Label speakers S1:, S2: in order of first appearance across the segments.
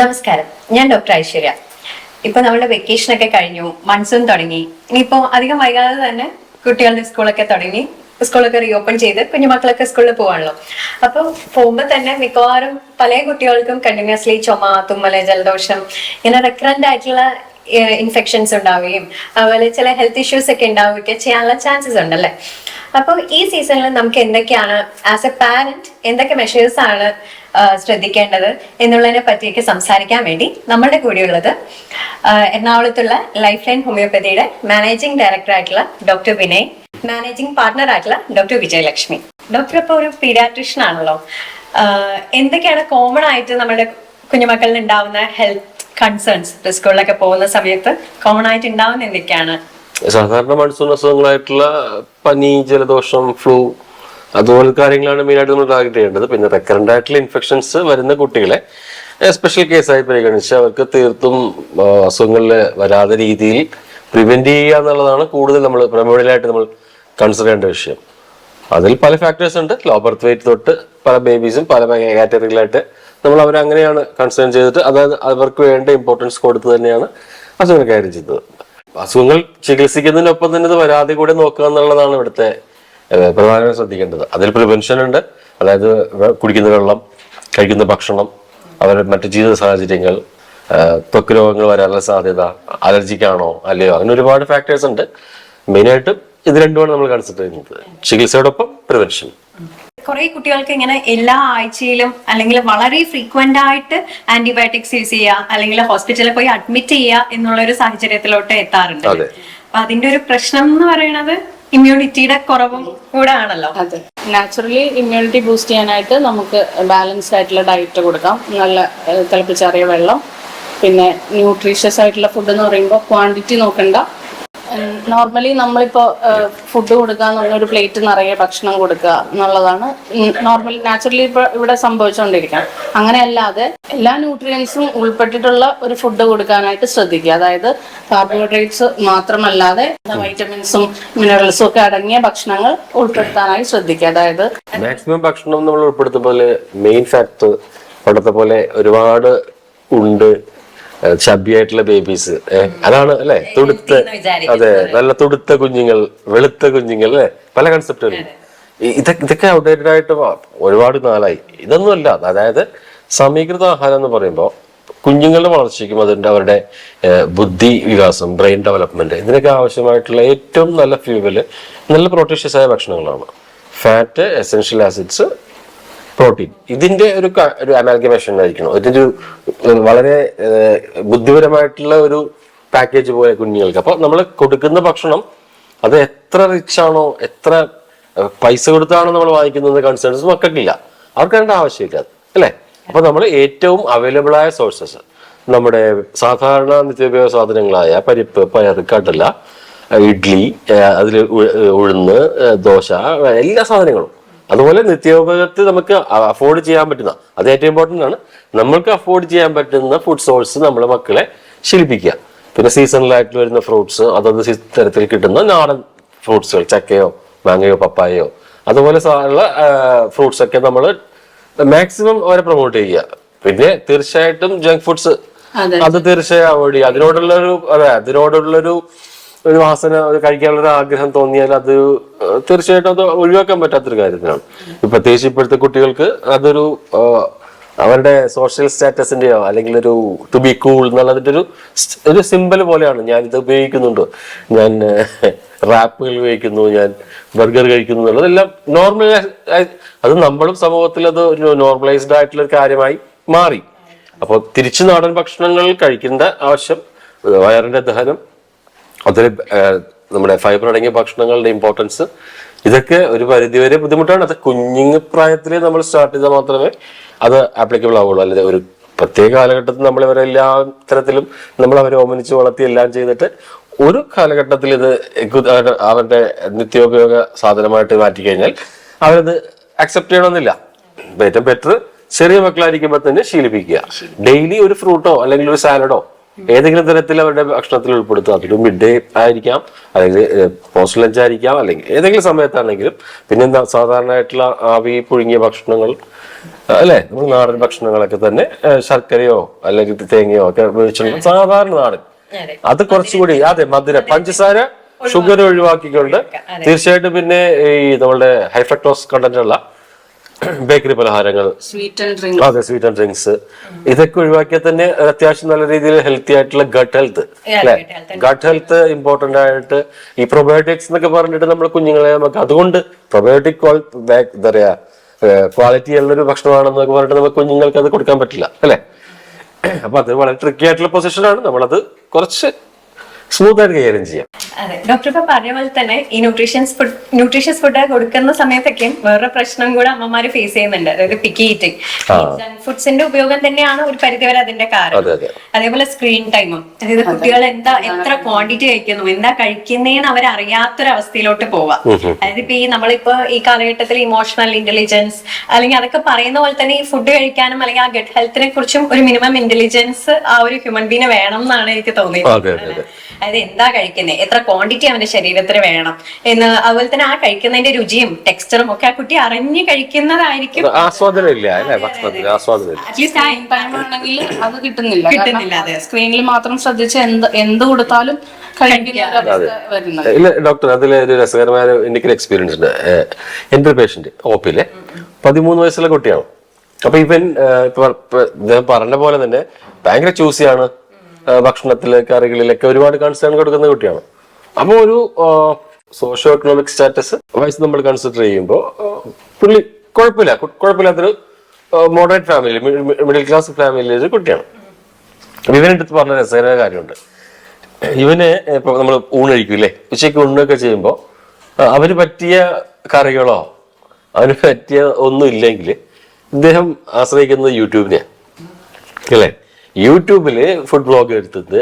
S1: നമസ്കാരം, ഞാൻ ഡോക്ടർ ഐശ്വര്യ. ഇപ്പൊ നമ്മുടെ വെക്കേഷൻ ഒക്കെ കഴിഞ്ഞു, മൺസൂൺ തുടങ്ങി. ഇനിയിപ്പോ അധികം വൈകാതെ തന്നെ കുട്ടികളുടെ സ്കൂളൊക്കെ തുടങ്ങി, സ്കൂളൊക്കെ റീഓപ്പൺ ചെയ്ത് കുഞ്ഞുമക്കളൊക്കെ സ്കൂളിൽ പോവാണല്ലോ. അപ്പൊ പോകുമ്പോ തന്നെ മിക്കവാറും പല കുട്ടികൾക്കും കണ്ടിന്യൂസ്ലി ചുമ, തുമ്മല്, ജലദോഷം, ഇങ്ങനെ റെക്കറന്റ് ആയിട്ടുള്ള ഇൻഫെക്ഷൻസ് ഉണ്ടാവുകയും അതുപോലെ ചില ഹെൽത്ത് ഇഷ്യൂസ് ഒക്കെ ഉണ്ടാവുകയൊക്കെ ചെയ്യാനുള്ള ചാൻസസ് ഉണ്ടല്ലേ. അപ്പോൾ ഈ സീസണിൽ നമുക്ക് എന്തൊക്കെയാണ് ആസ് എ പാരന്റ് എന്തൊക്കെ മെഷേഴ്സ് ആണ് ശ്രദ്ധിക്കേണ്ടത് എന്നുള്ളതിനെ പറ്റിയൊക്കെ സംസാരിക്കാൻ വേണ്ടി നമ്മുടെ കൂടെയുള്ളത് എറണാകുളത്തുള്ള ലൈഫ് ലൈൻ ഹോമിയോപ്പതിയുടെ മാനേജിംഗ് ഡയറക്ടർ ആയിട്ടുള്ള ഡോക്ടർ വിനയ്, മാനേജിംഗ് പാർട്ണർ ആയിട്ടുള്ള ഡോക്ടർ വിജയലക്ഷ്മി. ഡോക്ടർ ഇപ്പോൾ ഒരു പീഡിയാട്രിഷ്യൻ ആണല്ലോ. എന്തൊക്കെയാണ് കോമൺ ആയിട്ട് നമ്മുടെ കുഞ്ഞുമക്കളിൽ ഉണ്ടാവുന്ന ഹെൽത്ത് കൺസേൺസ് സ്കൂളിലൊക്കെ പോകുന്ന സമയത്ത് കോമൺ ആയിട്ട് ഉണ്ടാവുന്ന എന്തൊക്കെയാണ്?
S2: സാധാരണ മൺസൂൺ അസുഖങ്ങളായിട്ടുള്ള പനി, ജലദോഷം, ഫ്ലൂ, അതുപോലെ കാര്യങ്ങളാണ് മെയിനായിട്ട് നമ്മൾ ടാർഗറ്റ് ചെയ്യേണ്ടത്. പിന്നെ റെക്കറന്റ് ആയിട്ടുള്ള ഇൻഫെക്ഷൻസ് വരുന്ന കുട്ടികളെ സ്പെഷ്യൽ കേസായി പരിഗണിച്ച് അവർക്ക് തീർത്തും അസുഖങ്ങളിൽ വരാതെ രീതിയിൽ പ്രിവെന്റ് ചെയ്യുക എന്നുള്ളതാണ് കൂടുതൽ നമ്മൾ പ്രമോഡിലായിട്ട് നമ്മൾ കൺസിഡർ ചെയ്യേണ്ട വിഷയം. അതിൽ പല ഫാക്ടേഴ്സ് ഉണ്ട്. ലോ ബർത്ത് വെയിറ്റ് തൊട്ട് പല ബേബീസും പല കാറ്റഗറികളായിട്ട് നമ്മൾ അവരങ്ങനെയാണ് കൺസിഡർ ചെയ്തിട്ട് അതായത് അവർക്ക് വേണ്ട ഇമ്പോർട്ടൻസ് കൊടുത്ത് തന്നെയാണ് അസുഖങ്ങൾ കൈകാര്യം ചെയ്തത്. അസുഖങ്ങൾ ചികിത്സിക്കുന്നതിനൊപ്പം തന്നെ ഇത് വരാതെ കൂടെ നോക്കുക എന്നുള്ളതാണ് ഇവിടുത്തെ പ്രധാനമായും ശ്രദ്ധിക്കേണ്ടത്. അതിൽ പ്രിവെൻഷൻ ഉണ്ട്. അതായത് കുടിക്കുന്ന വെള്ളം, കഴിക്കുന്ന ഭക്ഷണം, അവരുടെ മറ്റു ജീവിത സാഹചര്യങ്ങൾ, ത്വക്ക് രോഗങ്ങൾ വരാനുള്ള സാധ്യത, അലർജിക്കാണോ അല്ലയോ, അങ്ങനെ ഒരുപാട് ഫാക്ടേഴ്സ് ഉണ്ട്. മെയിനായിട്ടും ഇത് രണ്ടുമാണ് നമ്മൾ കൺസിഡർ ചെയ്യുന്നത്, ചികിത്സയോടൊപ്പം പ്രിവെൻഷൻ.
S1: കുറെ കുട്ടികൾക്ക് ഇങ്ങനെ എല്ലാ ആഴ്ചയിലും അല്ലെങ്കിൽ വളരെ ഫ്രീക്വന്റ് ആയിട്ട് ആന്റിബയോട്ടിക്സ് യൂസ് ചെയ്യുക അല്ലെങ്കിൽ ഹോസ്പിറ്റലിൽ പോയി അഡ്മിറ്റ് ചെയ്യുക എന്നുള്ള ഒരു സാഹചര്യത്തിലോട്ട് എത്താറുണ്ട്. അപ്പൊ അതിന്റെ ഒരു പ്രശ്നം എന്ന് പറയുന്നത് ഇമ്മ്യൂണിറ്റിയുടെ കുറവും കൂടെ ആണല്ലോ.
S3: അതെ, നാച്ചുറലി ഇമ്മ്യൂണിറ്റി ബൂസ്റ്റ് ചെയ്യാനായിട്ട് നമുക്ക് ബാലൻസ്ഡ് ആയിട്ടുള്ള ഡയറ്റ് കൊടുക്കാം. നല്ല തിളപ്പിച്ചാറിയ വെള്ളം, പിന്നെ ന്യൂട്രീഷ്യസ് ആയിട്ടുള്ള ഫുഡ് എന്ന് പറയുമ്പോൾ ക്വാണ്ടിറ്റി നോക്കണ്ട. നോർമലി നമ്മളിപ്പോൾ ഫുഡ് കൊടുക്കുക എന്ന് പറഞ്ഞ ഒരു പ്ലേറ്റ് നിറയെ ഭക്ഷണം കൊടുക്കുക എന്നുള്ളതാണ് നോർമലി നാച്ചുറലി ഇപ്പോൾ ഇവിടെ സംഭവിച്ചുകൊണ്ടിരിക്കുകയാണ്. അങ്ങനെയല്ലാതെ എല്ലാ ന്യൂട്രിയൻസും ഉൾപ്പെട്ടിട്ടുള്ള ഒരു ഫുഡ് കൊടുക്കാനായിട്ട് ശ്രദ്ധിക്കുക. അതായത് കാർബോഹൈഡ്രേറ്റ്സ് മാത്രമല്ലാതെ വൈറ്റമിൻസും മിനറൽസും ഒക്കെ അടങ്ങിയ ഭക്ഷണങ്ങൾ ഉൾപ്പെടുത്താനായി ശ്രദ്ധിക്കുക. അതായത്
S2: മാക്സിമം ഭക്ഷണം നമ്മൾ ഉൾപ്പെടുത്തുമ്പോൾ മെയിൻ ഫാക്ടർ പണ്ടത്തെ പോലെ ഒരുപാട് ഉണ്ട് ചബ്ബിയായിട്ടുള്ള ബേബീസ്, അതാണ് അല്ലെ, തുടുത്ത, അതെ, നല്ല തുടുത്ത കുഞ്ഞുങ്ങൾ, വെളുത്ത കുഞ്ഞുങ്ങൾ, അല്ലെ, പല കൺസെപ്റ്റുകളും. ഇതൊക്കെ ഔട്ട്ഡേറ്റഡ് ആയിട്ട് ഒരുപാട് നാളായി. ഇതൊന്നുമല്ല. അതായത് സമീകൃത ആഹാരം എന്ന് പറയുമ്പോൾ കുഞ്ഞുങ്ങളുടെ വളർച്ചയ്ക്കും അതിൻ്റെ അവരുടെ ബുദ്ധി വികാസം, ബ്രെയിൻ ഡെവലപ്മെന്റ്, ഇതിനൊക്കെ ആവശ്യമായിട്ടുള്ള ഏറ്റവും നല്ല ഫ്യൂവല് നല്ല പ്രോട്ടീഷ്യസ് ആയ ഭക്ഷണങ്ങളാണ്. ഫാറ്റ്, എസെൻഷ്യൽ ആസിഡ്സ്, പ്രോട്ടീൻ, ഇതിന്റെ ഒരു അമാൽഗമേഷൻ ആയിരിക്കണം. ഇതിന്റെ വളരെ ബുദ്ധിപരമായിട്ടുള്ള ഒരു പാക്കേജ് പോലെ കുഞ്ഞുങ്ങൾക്ക്. അപ്പൊ നമ്മൾ കൊടുക്കുന്ന ഭക്ഷണം അത് എത്ര റിച്ച് ആണോ, എത്ര പൈസ കൊടുത്താണോ നമ്മൾ വാങ്ങിക്കുന്നത് കൺസേൺസ് മക്കൾക്കില്ല. അവർക്ക് അതിന്റെ ആവശ്യമില്ല, അല്ലെ. അപ്പൊ നമ്മൾ ഏറ്റവും അവൈലബിൾ ആയ സോഴ്സസ്, നമ്മുടെ സാധാരണ നിത്യോപയോഗ സാധനങ്ങളായ പരിപ്പ്, പയർ, കടല, ഇഡ്ലി, അതിൽ ഉഴുന്ന്, ദോശ, എല്ലാ സാധനങ്ങളും, അതുപോലെ നിത്യോപയോഗത്തിൽ നമുക്ക് അഫോർഡ് ചെയ്യാൻ പറ്റുന്ന, അത് ഏറ്റവും ഇമ്പോർട്ടൻ്റ് ആണ്, നമ്മൾക്ക് അഫോർഡ് ചെയ്യാൻ പറ്റുന്ന ഫുഡ് സോഴ്സ് നമ്മളെ മക്കളെ ശീലിപ്പിക്കുക. പിന്നെ സീസണലായിട്ട് വരുന്ന ഫ്രൂട്ട്സ്, അതത് തരത്തിൽ കിട്ടുന്ന നാടൻ ഫ്രൂട്ട്സുകൾ, ചക്കയോ മാങ്ങയോ പപ്പായയോ അതുപോലെ ഉള്ള ഫ്രൂട്ട്സ് ഒക്കെ നമ്മൾ മാക്സിമം അവരെ പ്രൊമോട്ട് ചെയ്യുക. പിന്നെ തീർച്ചയായിട്ടും ജങ്ക് ഫുഡ്സ് അത് തീർച്ചയായും അവോയ്ഡ് ചെയ്യുക. അതിനോടുള്ളൊരു വാസന, കഴിക്കാനുള്ള ആഗ്രഹം തോന്നിയാൽ അത് തീർച്ചയായിട്ടും അത് ഒഴിവാക്കാൻ പറ്റാത്തൊരു കാര്യത്തിനാണ്. പ്രത്യേകിച്ച് ഇപ്പോഴത്തെ കുട്ടികൾക്ക് അതൊരു അവരുടെ സോഷ്യൽ സ്റ്റാറ്റസിന്റെയോ അല്ലെങ്കിൽ ഒരു ടു ബി കൂൾ എന്നുള്ളതിന്റെ ഒരു സിമ്പൽ പോലെയാണ്. ഞാൻ ഇത് ഉപയോഗിക്കുന്നുണ്ട്, ഞാൻ റാപ്പുകൾ ഉപയോഗിക്കുന്നു, ഞാൻ ബർഗർ കഴിക്കുന്നു എന്നുള്ളതെല്ലാം നോർമൽ. അത് നമ്മളും സമൂഹത്തിൽ അത് ഒരു നോർമലൈസ്ഡ് ആയിട്ടുള്ള ഒരു കാര്യമായി മാറി. അപ്പോൾ തിരിച്ചു നാടൻ ഭക്ഷണങ്ങൾ കഴിക്കേണ്ട ആവശ്യം, വയറിന്റെ ദഹനം, അതിൽ നമ്മുടെ ഫൈബർ അടങ്ങിയ ഭക്ഷണങ്ങളുടെ ഇമ്പോർട്ടൻസ്, ഇതൊക്കെ ഒരു പരിധിവരെ ബുദ്ധിമുട്ടാണ്. അത് കുഞ്ഞു പ്രായത്തിലേ നമ്മൾ സ്റ്റാർട്ട് ചെയ്താൽ മാത്രമേ അത് ആപ്ലിക്കബിൾ ആവുള്ളൂ. അല്ലെങ്കിൽ ഒരു പ്രത്യേക കാലഘട്ടത്തിൽ നമ്മൾ ഇവരെ എല്ലാ തരത്തിലും നമ്മൾ അവരെ ഓമനിച്ച് വളർത്തി എല്ലാം ചെയ്തിട്ട് ഒരു കാലഘട്ടത്തിൽ ഇത് അവരുടെ നിത്യോപയോഗ സാധനമായിട്ട് മാറ്റിക്കഴിഞ്ഞാൽ അവരത് അക്സെപ്റ്റ് ചെയ്യണമെന്നില്ല. ഏറ്റവും ബെറ്റർ ചെറിയ മക്കളായിരിക്കുമ്പോൾ തന്നെ ശീലിപ്പിക്കുക. ഡെയിലി ഒരു ഫ്രൂട്ടോ അല്ലെങ്കിൽ ഒരു സാലഡോ ഏതെങ്കിലും തരത്തിൽ അവരുടെ ഭക്ഷണത്തിൽ ഉൾപ്പെടുത്തുക. അതൊരു മിഡ് ഡേ ആയിരിക്കാം, അല്ലെങ്കിൽ പോസ്റ്റ് ലഞ്ച് ആയിരിക്കാം, അല്ലെങ്കിൽ ഏതെങ്കിലും സമയത്താണെങ്കിലും. പിന്നെ സാധാരണയായിട്ടുള്ള ആവി പുഴുങ്ങിയ ഭക്ഷണങ്ങൾ, അല്ലെ നമ്മൾ നാടൻ ഭക്ഷണങ്ങളൊക്കെ തന്നെ ശർക്കരയോ അല്ലെങ്കിൽ തേങ്ങയോ ഒക്കെ ഉപയോഗിച്ചുള്ള സാധാരണ നാടൻ, അത് കുറച്ചുകൂടി അതെ മധുരം പഞ്ചസാര ഷുഗർ ഒഴിവാക്കിക്കൊണ്ട് തീർച്ചയായിട്ടും പിന്നെ ഈ നമ്മളുടെ ഹൈ ഫ്രക്ടോസ് കണ്ടന്റ് ഉള്ള ബേക്കറി പലഹാരങ്ങൾ, അതെ സ്വീറ്റ് ആൻഡ് ഡ്രിങ്ക്സ്, ഇതൊക്കെ ഒഴിവാക്കിയാൽ തന്നെ അത്യാവശ്യം നല്ല രീതിയിൽ ഹെൽത്തി ആയിട്ടുള്ള ഗട്ട് ഹെൽത്ത് അല്ലെ, ഗട്ട് ഹെൽത്ത് ഇമ്പോർട്ടന്റ് ആയിട്ട് ഈ പ്രൊബയോട്ടിക്സ് എന്നൊക്കെ പറഞ്ഞിട്ട് നമ്മൾ കുഞ്ഞുങ്ങളെ നമുക്ക് അതുകൊണ്ട് പ്രൊബയോട്ടിക് എന്താ പറയാ ക്വാളിറ്റി ഉള്ളൊരു ഭക്ഷണമാണെന്നൊക്കെ പറഞ്ഞിട്ട് നമുക്ക് കുഞ്ഞുങ്ങൾക്ക് അത് കൊടുക്കാൻ പറ്റില്ല അല്ലെ. അപ്പൊ അത് വളരെ ട്രിക്കി ആയിട്ടുള്ള പൊസിഷനാണ്, നമ്മളത് കുറച്ച് സ്മൂത്ത് ആയിട്ട് കൈകാര്യം ചെയ്യാം.
S1: അതെ, ഡോക്ടർ ഇപ്പൊ പറഞ്ഞ പോലെ തന്നെ ഈ ന്യൂട്രീഷ്യസ് ഫുഡ് കൊടുക്കുന്ന സമയത്തൊക്കെയും വേറെ പ്രശ്നം കൂടെ അമ്മമാര് ഫേസ് ചെയ്യുന്നുണ്ട്. അതായത് പിക്കി ഈറ്റിംഗ്, ജങ്ക് ഫുഡ്സിന്റെ ഉപയോഗം തന്നെയാണ് ഒരു പരിധിവരെ അതിന്റെ കാരണം. അതേപോലെ സ്ക്രീൻ ടൈമും, അതായത് കുട്ടികൾ എത്ര ക്വാണ്ടിറ്റി കഴിക്കുന്നു, എന്താ കഴിക്കുന്നതെന്ന് അവരറിയാത്തൊരവസ്ഥയിലോട്ട് പോവാം. അതായത് ഇപ്പൊ നമ്മളിപ്പോ ഈ കാലഘട്ടത്തിൽ ഇമോഷണൽ ഇന്റലിജൻസ് അല്ലെങ്കിൽ അതൊക്കെ പറയുന്ന പോലെ തന്നെ ഈ ഫുഡ് കഴിക്കാനും അല്ലെങ്കിൽ ആ ഗട്ട് ഹെൽത്തിനെ കുറിച്ചും ഒരു മിനിമം ഇന്റലിജൻസ് ആ ഒരു ഹ്യൂമൻ ബീനെ വേണം എന്നാണ് എനിക്ക് തോന്നിയത്. അതായത് എന്താ കഴിക്കുന്നത്, എത്ര ക്വാണ്ടിറ്റി അവന്റെ ശരീരത്തിന് വേണം എന്ന്, അതുപോലെ തന്നെ ആ കഴിക്കുന്നതിന്റെ രുചിയും ടെക്സ്ചറും ഒക്കെ ആ കുട്ടി അറിഞ്ഞ് കഴിക്കുന്നതായിരിക്കും.
S3: ആണെങ്കിൽ അത് കിട്ടുന്നില്ല. അതെ, സ്ക്രീനിൽ മാത്രം ശ്രദ്ധിച്ച് എന്ത് കൊടുത്താലും
S2: ഇല്ല ഡോക്ടർ, അതിലെ ഒരു രസകരമായ എനിക്കൊരു എക്സ്പീരിയൻസ് ഉണ്ട്. എന്റെ ഒരു പേഷ്യന്റ് OP-യിലെ 13 വയസ്സുള്ള കുട്ടിയാണ്. അപ്പൊ ഇവൻ ഇദ്ദേഹം പറഞ്ഞ പോലെ തന്നെ ഭയങ്കര ചൂസിയാണ്, ഭക്ഷണത്തിലെ കറികളിലൊക്കെ ഒരുപാട് കൺസേൺ കൊടുക്കുന്ന കുട്ടിയാണ്. അപ്പൊ ഒരു സോഷ്യോ എക്കണോമിക് സ്റ്റാറ്റസ് വൈസ് നമ്മൾ കൺസിഡർ ചെയ്യുമ്പോൾ പുള്ളി കുഴപ്പമില്ലാത്തൊരു മോഡറേറ്റ് ഫാമിലി, മിഡിൽ ക്ലാസ് ഫാമിലിയിലെ ഒരു കുട്ടിയാണ്. ഇവനെടുത്ത് പറഞ്ഞ രസകരമായ കാര്യമുണ്ട്. ഇവന് ഇപ്പൊ നമ്മൾ ഊണഴിക്കൂല്ലേ, ഉച്ചയ്ക്ക് ഊണൊക്കെ ചെയ്യുമ്പോൾ അവന് പറ്റിയ കറികളോ അവന് പറ്റിയ ഒന്നും ഇല്ലെങ്കിൽ ഇദ്ദേഹം ആശ്രയിക്കുന്നത് യൂട്യൂബിനെയാണ് അല്ലേ. യൂട്യൂബില് ഫുഡ് ബ്ലോഗ് എടുത്തിട്ട്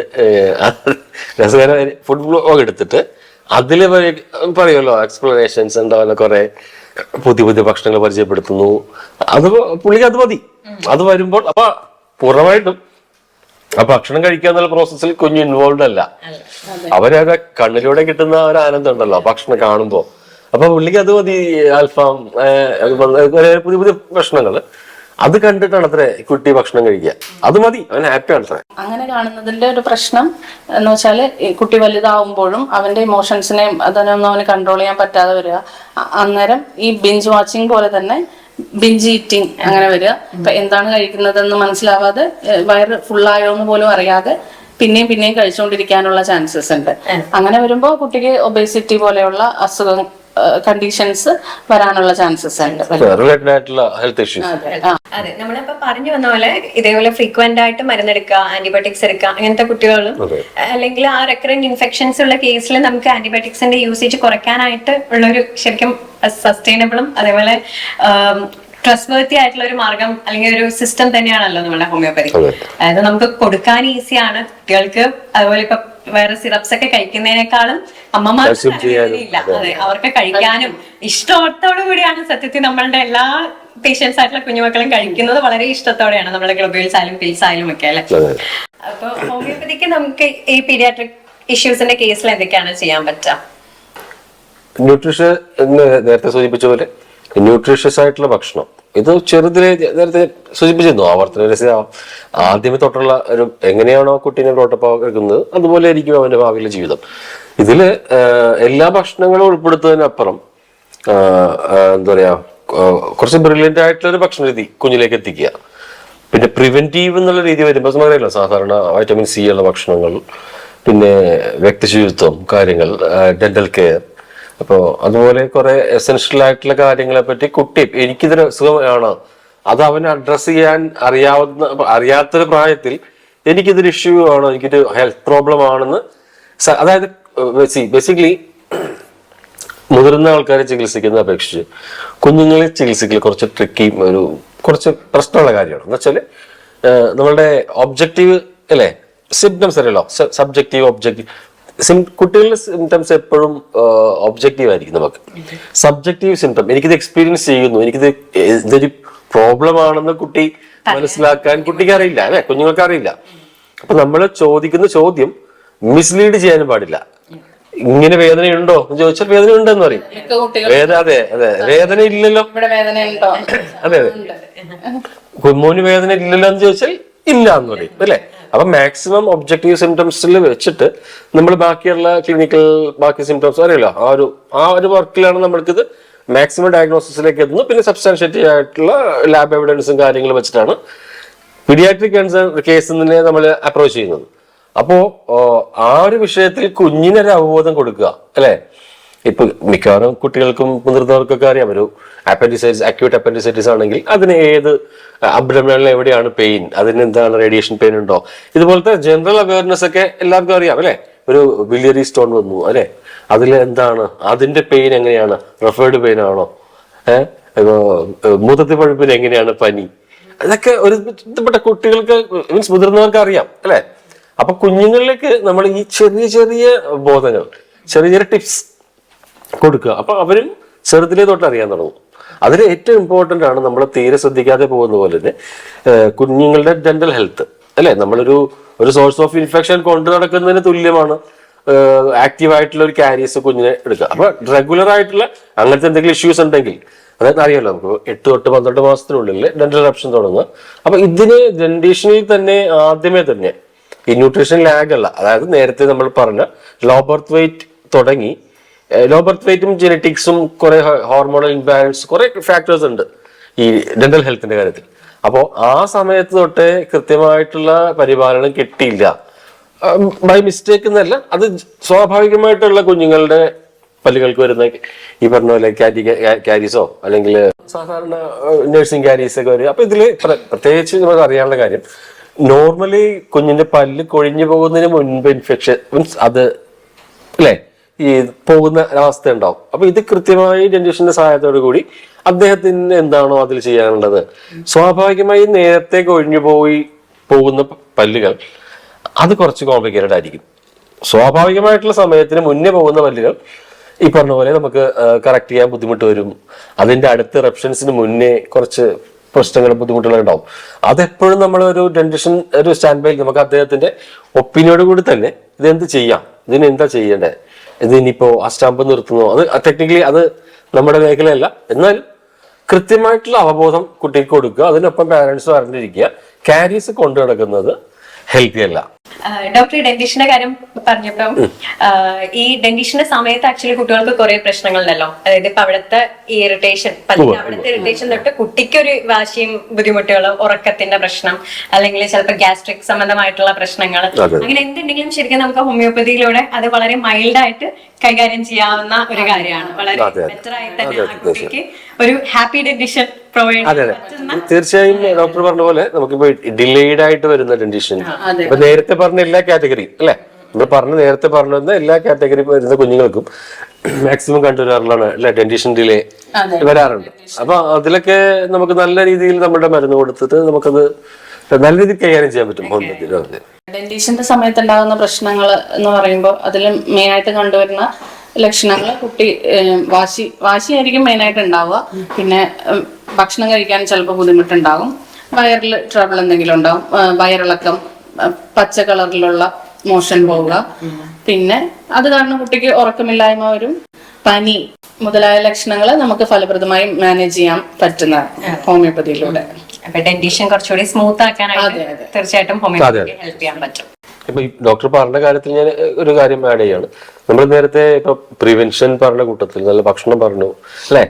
S2: രസകരമായ ഫുഡ് ബ്ലോഗ് എടുത്തിട്ട് അതില് പറയുമല്ലോ എക്സ്പ്ലനേഷൻസ് ഉണ്ടാവുന്ന കുറെ പുതിയ പുതിയ ഭക്ഷണങ്ങൾ പരിചയപ്പെടുത്തുന്നു. അത് പുള്ളിക്ക് അത് മതി. അത് വരുമ്പോൾ അപ്പൊ പൂർണ്ണമായിട്ടും ആ ഭക്ഷണം കഴിക്കുക എന്നുള്ള പ്രോസസ്സിൽ കുഞ്ഞ് ഇൻവോൾവ് അല്ല. അവരൊക്കെ കണ്ണിലൂടെ കിട്ടുന്ന ഒരു ആനന്ദം ഉണ്ടല്ലോ ഭക്ഷണം കാണുമ്പോ. അപ്പൊ പുള്ളിക്ക് അത് മതി. അൽഫാം, പുതിയ പുതിയ ഭക്ഷണങ്ങള് അത് കണ്ടിട്ടാണ് അത്ര കുട്ടി ഭക്ഷണം കഴിക്കുക. അത് മതി, അവൻ ഹാപ്പിയാണ് അത്ര.
S3: അങ്ങനെ കാണുന്നതിന്റെ ഒരു പ്രശ്നം എന്ന് വെച്ചാല് കുട്ടി വലുതാവുമ്പോഴും അവന്റെ ഇമോഷൻസിനെ അതിനൊന്നും അവന് കൺട്രോൾ ചെയ്യാൻ പറ്റാതെ വരിക. അന്നേരം ഈ ബിഞ്ച് വാച്ചിങ് പോലെ തന്നെ ബിഞ്ച് ഈറ്റിംഗ് അങ്ങനെ വരിക. ഇപ്പൊ എന്താണ് കഴിക്കുന്നതെന്ന് മനസ്സിലാവാതെ വയറ് ഫുള്ളായോന്ന് പോലും അറിയാതെ പിന്നെയും കഴിച്ചുകൊണ്ടിരിക്കാനുള്ള ചാൻസസ് ഉണ്ട്. അങ്ങനെ വരുമ്പോ കുട്ടിക്ക് ഒബേസിറ്റി പോലെയുള്ള അസുഖം കണ്ടീഷൻസ് വരാനുള്ള ചാൻസസ് ഉണ്ട്.
S1: അതെ, നമ്മളിപ്പോ പറഞ്ഞു വന്ന പോലെ ഇതേപോലെ ഫ്രീക്വന്റ് ആയിട്ട് മരുന്നെടുക്കുക, ആന്റിബയോട്ടിക്സ് എടുക്കുക, അങ്ങനത്തെ കുട്ടികളും അല്ലെങ്കിൽ ആ റെക്കറന്റ് ഇൻഫെക്ഷൻസ് ഉള്ള കേസിൽ നമുക്ക് ആന്റിബയോട്ടിക്സിന്റെ യൂസേജ് കുറയ്ക്കാനായിട്ട് ഉള്ളൊരു ശരിക്കും സസ്റ്റൈനബിളും അതേപോലെ ട്രസ്റ്റ്വർത്തി ആയിട്ടുള്ള ഒരു മാർഗം അല്ലെങ്കിൽ ഒരു സിസ്റ്റം തന്നെയാണല്ലോ നമ്മുടെ ഹോമിയോപ്പതി. അതായത് നമുക്ക് കൊടുക്കാൻ ഈസിയാണ് കുട്ടികൾക്ക്. അതുപോലെ ഇപ്പൊ വേറെ സിറപ്സ് ഒക്കെ കഴിക്കുന്നതിനേക്കാളും അമ്മമാർക്ക് ഇല്ല, അതെ അവർക്ക് കഴിക്കാനും ഇഷ്ടത്തോടു കൂടിയാണ് സത്യത്തിൽ നമ്മളുടെ എല്ലാ പേഷ്യൻസ് ആയിട്ടുള്ള കുഞ്ഞുമക്കളും കഴിക്കുന്നത്. വളരെ ഇഷ്ടത്തോടെയാണ് നമ്മുടെ ഗ്ലോബിൾസ് ആയാലും പിൽസ് ആയാലും ഒക്കെ അല്ലെ. അപ്പൊ ഹോമിയോപ്പതിക്ക് നമുക്ക് ഈ പീഡിയാട്രിക് ഇഷ്യൂസിന്റെ കേസിൽ എന്തൊക്കെയാണ് ചെയ്യാൻ പറ്റുക?
S2: ന്യൂട്രീഷൻ നേരത്തെ സൂചിപ്പിച്ച പോലെ ന്യൂട്രീഷ്യസ് ആയിട്ടുള്ള ഭക്ഷണം, ഇത് ചെറുതിലെ നേരത്തെ സൂചിപ്പിച്ചിരുന്നു ആവർത്തന ആദ്യമേ തൊട്ടുള്ള ഒരു എങ്ങനെയാണോ കുട്ടീനെ പ്രോട്ടോപ്പാക്കുന്നത് അതുപോലെ ആയിരിക്കും അവന്റെ ഭാവിയിലെ ജീവിതം. ഇതില് എല്ലാ ഭക്ഷണങ്ങളും ഉൾപ്പെടുത്തുന്നതിനപ്പുറം എന്താ പറയാ കുറച്ച് ബ്രില്യൻ്റ് ആയിട്ടുള്ള ഒരു ഭക്ഷണ രീതി കുഞ്ഞിലേക്ക് എത്തിക്കുക. പിന്നെ പ്രിവെന്റീവ് എന്നുള്ള രീതി വരുമ്പോൾ നമുക്കറിയാലോ സാധാരണ വൈറ്റമിൻ സി ഉള്ള ഭക്ഷണങ്ങൾ, പിന്നെ വ്യക്തിശുചിത്വം കാര്യങ്ങൾ, ഡെന്റൽ കെയർ. അപ്പോൾ അതുപോലെ കുറെ എസെൻഷ്യൽ ആയിട്ടുള്ള കാര്യങ്ങളെ പറ്റി കുട്ടി എനിക്കിതൊരു അസുഖമാണ് അത് അവന് അഡ്രസ് ചെയ്യാൻ അറിയാത്തൊരു പ്രായത്തിൽ എനിക്കിതൊരു ഇഷ്യൂ ആണോ, എനിക്കൊരു ഹെൽത്ത് പ്രോബ്ലം ആണെന്ന്, അതായത് ബേസിക്കലി മുതിർന്ന ആൾക്കാരെ ചികിത്സിക്കുന്ന അപേക്ഷിച്ച് കുഞ്ഞുങ്ങളെ ചികിത്സിക്കൽ കുറച്ച് ട്രിക്കിയും കുറച്ച് പ്രശ്നമുള്ള കാര്യമാണ്. എന്ന് വെച്ചാല് നമ്മളുടെ ഒബ്ജക്റ്റീവ് അല്ലെ, സിംറ്റംസ് അറിയല്ലോ, സബ്ജക്റ്റീവ് ഒബ്ജക്റ്റീവ്. കുട്ടികളുടെ സിംറ്റംസ് എപ്പോഴും ഒബ്ജക്റ്റീവ് ആയിരിക്കും. നമുക്ക് സബ്ജക്റ്റീവ് സിംറ്റം എനിക്കിത് എക്സ്പീരിയൻസ് ചെയ്യുന്നു, ഇതൊരു പ്രോബ്ലം ആണെന്ന് കുട്ടി മനസ്സിലാക്കാൻ കുട്ടിക്ക് അറിയില്ല അല്ലെ, കുഞ്ഞുങ്ങൾക്ക് അറിയില്ല. അപ്പൊ നമ്മൾ ചോദിക്കുന്ന ചോദ്യം മിസ്ലീഡ് ചെയ്യാനും പാടില്ല. ഇങ്ങനെ വേദനയുണ്ടോ എന്ന് ചോദിച്ചാൽ വേദന ഉണ്ടെന്ന് പറയും.
S3: മിക്ക കുട്ടികളും
S2: അതെ വേദന ഇല്ലല്ലോ,
S3: ഇവിടെ വേദന ഉണ്ടോ?
S2: അതെ കുഞ്ഞുമോന് വേദന ഇല്ലല്ലോ എന്ന് ചോദിച്ചാൽ ഇല്ല എന്ന് പറയും അല്ലെ. അപ്പൊ മാക്സിമം ഒബ്ജക്റ്റീവ് സിംറ്റംസിൽ വെച്ചിട്ട് നമ്മൾ ബാക്കിയുള്ള ക്ലിനിക്കൽ ബാക്കി സിംറ്റംസ് അറിയില്ല, ആ ഒരു വർക്കിലാണ് നമ്മൾക്കിത് മാക്സിമം ഡയഗ്നോസിസിലേക്ക് എത്തുന്നു. പിന്നെ സബ്സ്റ്റാൻഷ്യേറ്റീവ് ആയിട്ടുള്ള ലാബ് എവിഡൻസും കാര്യങ്ങളും വെച്ചിട്ടാണ് പീഡിയാട്രിക് കേസിനെ നമ്മൾ അപ്രോച്ച് ചെയ്യുന്നത്. അപ്പോ ആ ഒരു വിഷയത്തിൽ കുഞ്ഞിനൊരു അവബോധം കൊടുക്കുക അല്ലെ. ഇപ്പൊ മിക്കവാറും കുട്ടികൾക്കും മുതിർന്നവർക്കൊക്കെ അറിയാം, ഒരു അപ്പൻഡിസൈറ്റിസ്, അക്യൂട്ട് അപ്പൻഡിസൈറ്റിസ് ആണെങ്കിൽ അതിന് ഏത് അബ്ഡോമിനലിൽ എവിടെയാണ് പെയിൻ, അതിന് എന്താണ് റേഡിയേഷൻ പെയിൻ ഉണ്ടോ, ഇതുപോലത്തെ ജനറൽ അവയർനെസ് ഒക്കെ എല്ലാവർക്കും അറിയാം അല്ലെ. ഒരു ബിലിയറി സ്റ്റോൺ വന്നു അല്ലെ, അതിൽ എന്താണ് അതിന്റെ പെയിൻ, എങ്ങനെയാണ് റെഫേർഡ് പെയിൻ ആണോ, മൂത്രത്തി പഴുപ്പിന് എങ്ങനെയാണ് പനി, ഇതൊക്കെ ഒരു ബന്ധപ്പെട്ട കുട്ടികൾക്ക് മീൻസ് മുതിർന്നവർക്ക് അറിയാം അല്ലെ. അപ്പൊ കുഞ്ഞുങ്ങളിലേക്ക് നമ്മൾ ഈ ചെറിയ ചെറിയ ബോധങ്ങൾ, ചെറിയ ചെറിയ ടിപ്സ് കൊടുക്കുക. അപ്പൊ അവരും ചെറുതിലേ തൊട്ട് അറിയാൻ തുടങ്ങും. അതിൽ ഏറ്റവും ഇമ്പോർട്ടന്റ് ആണ് നമ്മൾ തീരെ ശ്രദ്ധിക്കാതെ പോകുന്ന പോലെ തന്നെ കുഞ്ഞുങ്ങളുടെ ഡെന്റൽ ഹെൽത്ത് അല്ലെ. ഒരു സോഴ്സ് ഓഫ് ഇൻഫെക്ഷൻ കൊണ്ടു നടക്കുന്നതിന് തുല്യമാണ് ആക്റ്റീവ് ആയിട്ടുള്ള ഒരു കാരീസ് കുഞ്ഞിനെ എടുക്കുക. അപ്പൊ റെഗുലർ ആയിട്ടുള്ള അങ്ങനത്തെ എന്തെങ്കിലും ഇഷ്യൂസ് ഉണ്ടെങ്കിൽ, അതായത് അറിയാലോ നമുക്ക് 8 തൊട്ട് 12 മാസത്തിനുള്ളിൽ ഡെന്റൽ ഇറപ്ഷൻ തുടങ്ങുക. അപ്പൊ ഇതിന് ഡെന്റീഷനിൽ തന്നെ ആദ്യമേ തന്നെ ഈ ന്യൂട്രീഷൻ ലാഗ് അല്ല, അതായത് നേരത്തെ നമ്മൾ പറഞ്ഞ ലോ ബർത്ത് വെയിറ്റ് തുടങ്ങി, ലോ ബർത്ത് വെയിറ്റും ജെനറ്റിക്സും കുറെ ഹോർമോണൽ ഇംബാലൻസ് കുറെ ഫാക്ടേഴ്സ് ഉണ്ട് ഈ ഡെന്റൽ ഹെൽത്തിന്റെ കാര്യത്തിൽ. അപ്പോൾ ആ സമയത്ത് തൊട്ടേ കൃത്യമായിട്ടുള്ള പരിപാലനം കിട്ടിയില്ല, ബൈ മിസ്റ്റേക്ക് എന്നല്ല, അത് സ്വാഭാവികമായിട്ടുള്ള കുഞ്ഞുങ്ങളുടെ പല്ലുകൾക്ക് വരുന്ന ഈ പറഞ്ഞ പോലെ ക്യാരീസോ അല്ലെങ്കിൽ സാധാരണ നഴ്സിംഗ് ക്യാരീസ് ഒക്കെ വരും. അപ്പൊ ഇതില് പ്രത്യേകിച്ച് നമുക്ക് അറിയാനുള്ള കാര്യം, നോർമലി കുഞ്ഞിന്റെ പല്ല് കൊഴിഞ്ഞു പോകുന്നതിന് മുൻപ് ഇൻഫെക്ഷൻ മീൻസ് അത് അല്ലെ ഈ പോകുന്ന അവസ്ഥ ഉണ്ടാവും. അപ്പൊ ഇത് കൃത്യമായി ഡെന്റിസ്റ്റിന്റെ സഹായത്തോടു കൂടി അദ്ദേഹത്തിന് എന്താണോ അതിൽ ചെയ്യാനുള്ളത്, സ്വാഭാവികമായി നേരത്തെ കൊഴിഞ്ഞു പോകുന്ന പല്ലുകൾ അത് കുറച്ച് കോംപ്ലിക്കേറ്റഡ് ആയിരിക്കും. സ്വാഭാവികമായിട്ടുള്ള സമയത്തിന് മുന്നേ പോകുന്ന പല്ലുകൾ ഈ പറഞ്ഞ പോലെ നമുക്ക് കറക്റ്റ് ചെയ്യാൻ ബുദ്ധിമുട്ട് വരും. അതിന്റെ അടുത്ത റെപ്ഷൻസിന് മുന്നേ കുറച്ച് പ്രശ്നങ്ങളും ബുദ്ധിമുട്ടുകളും ഉണ്ടാവും. അതെപ്പോഴും നമ്മൾ ഒരു ഡെന്റിഷൻ ഒരു സ്റ്റാൻഡ് ബൈയിൽ നമുക്ക് അദ്ദേഹത്തിന്റെ ഒപ്പീനിയോട് കൂടി തന്നെ ഇതെന്ത് ചെയ്യാം, ഇതിന് എന്താ ചെയ്യേണ്ടത്, ഇതിനിപ്പോ ആ സ്റ്റാമ്പ് നിർത്തുന്നോ, അത് ടെക്നിക്കലി അത് നമ്മുടെ മേഖലയല്ല, എന്നാലും കൃത്യമായിട്ടുള്ള അവബോധം കുട്ടിക്ക് കൊടുക്കുക. അതിനൊപ്പം പാരന്റ്സ് അറിഞ്ഞിരിക്കുക കാരീസ് കൊണ്ടു നടക്കുന്നത് ഹെൽത്തി അല്ല.
S1: ഡോക്ടർ ഡെന്റിഷന്റെ കാര്യം പറഞ്ഞപ്പം ഈ ഡെന്റിഷന്റെ സമയത്ത് ആക്ച്വലി കുട്ടികൾക്ക് കുറെ പ്രശ്നങ്ങളുണ്ടല്ലോ. അതായത് ഇപ്പൊ അവിടുത്തെ ഈ ഇറിറ്റേഷൻ, അവിടുത്തെ ഇറിറ്റേഷൻ തൊട്ട് കുട്ടിക്കൊരു വാശിയും ബുദ്ധിമുട്ടുകളും, ഉറക്കത്തിന്റെ പ്രശ്നം, അല്ലെങ്കിൽ ചിലപ്പോൾ ഗ്യാസ്ട്രിക് സംബന്ധമായിട്ടുള്ള പ്രശ്നങ്ങൾ, അങ്ങനെ എന്തുണ്ടെങ്കിലും ശരിക്കും നമുക്ക് ഹോമിയോപ്പതിയിലൂടെ അത് വളരെ മൈൽഡായിട്ട് കൈകാര്യം ചെയ്യാവുന്ന ഒരു കാര്യമാണ്. വളരെ ബെറ്റർ ആയിട്ട് തന്നെ ആ കുട്ടിക്ക് ഒരു ഹാപ്പി ഡെന്റിഷൻ പ്രൊവൈഡ്.
S2: അതെ തീർച്ചയായും ഡോക്ടർ പറഞ്ഞ പോലെ നമുക്കിപ്പോ ഡിലേഡ് ആയിട്ട് വരുന്ന ഡെന്റിഷൻ, ഇപ്പൊ നേരത്തെ പറഞ്ഞ എല്ലാ കാറ്റഗറിയും അല്ലെ, നമ്മൾ നേരത്തെ പറഞ്ഞ എല്ലാ കാറ്റഗറി വരുന്ന കുഞ്ഞുങ്ങൾക്കും മാക്സിമം കണ്ടുവരാറുള്ളതാണ് അല്ലെ ഡെന്റിഷൻ ഡിലേ വരാറുണ്ട്. അപ്പൊ അതിലൊക്കെ നമുക്ക് നല്ല രീതിയിൽ നമ്മുടെ മരുന്ന് കൊടുത്തിട്ട് നമുക്കത് നല്ല രീതിയിൽ കൈകാര്യം ചെയ്യാൻ പറ്റും.
S3: ഡെന്റിഷന്റെ സമയത്ത് ഉണ്ടാകുന്ന പ്രശ്നങ്ങൾ എന്ന് പറയുമ്പോൾ അതിൽ മെയിൻ ആയിട്ട് കണ്ടുവരുന്ന ലക്ഷണങ്ങൾ, കുട്ടി വാശിയായിരിക്കും മെയിനായിട്ട് ഉണ്ടാവുക. പിന്നെ ഭക്ഷണം കഴിക്കാൻ ചിലപ്പോൾ ബുദ്ധിമുട്ടുണ്ടാകും, വയറിൽ ട്രബിൾ എന്തെങ്കിലും ഉണ്ടാവും, വയറിളക്കം, പച്ച കളറിലുള്ള മോഷൻ പോവുക, പിന്നെ അത് കാരണം കുട്ടിക്ക് ഉറക്കമില്ലായ്മ വരും, പനി മുതലായ ലക്ഷണങ്ങൾ നമുക്ക് ഫലപ്രദമായി മാനേജ് ചെയ്യാൻ പറ്റുന്ന ഹോമിയോപ്പതിയിലൂടെ.
S1: ഡെന്റിഷൻ കുറച്ചുകൂടി സ്മൂത്ത് ആക്കാനായിട്ട് തീർച്ചയായിട്ടും ഹോമിയോപ്പതി ഹെൽപ്പ് ചെയ്യാൻ പറ്റും.
S2: ഇപ്പൊ ഈ ഡോക്ടർ പറഞ്ഞ കാര്യത്തിൽ ഞാൻ ഒരു കാര്യം ആഡ് ചെയ്യാണ്. നമ്മൾ നേരത്തെ ഇപ്പൊ പ്രിവെൻഷൻ പറഞ്ഞ കൂട്ടത്തിൽ നല്ല ഭക്ഷണം പറഞ്ഞു അല്ലെ,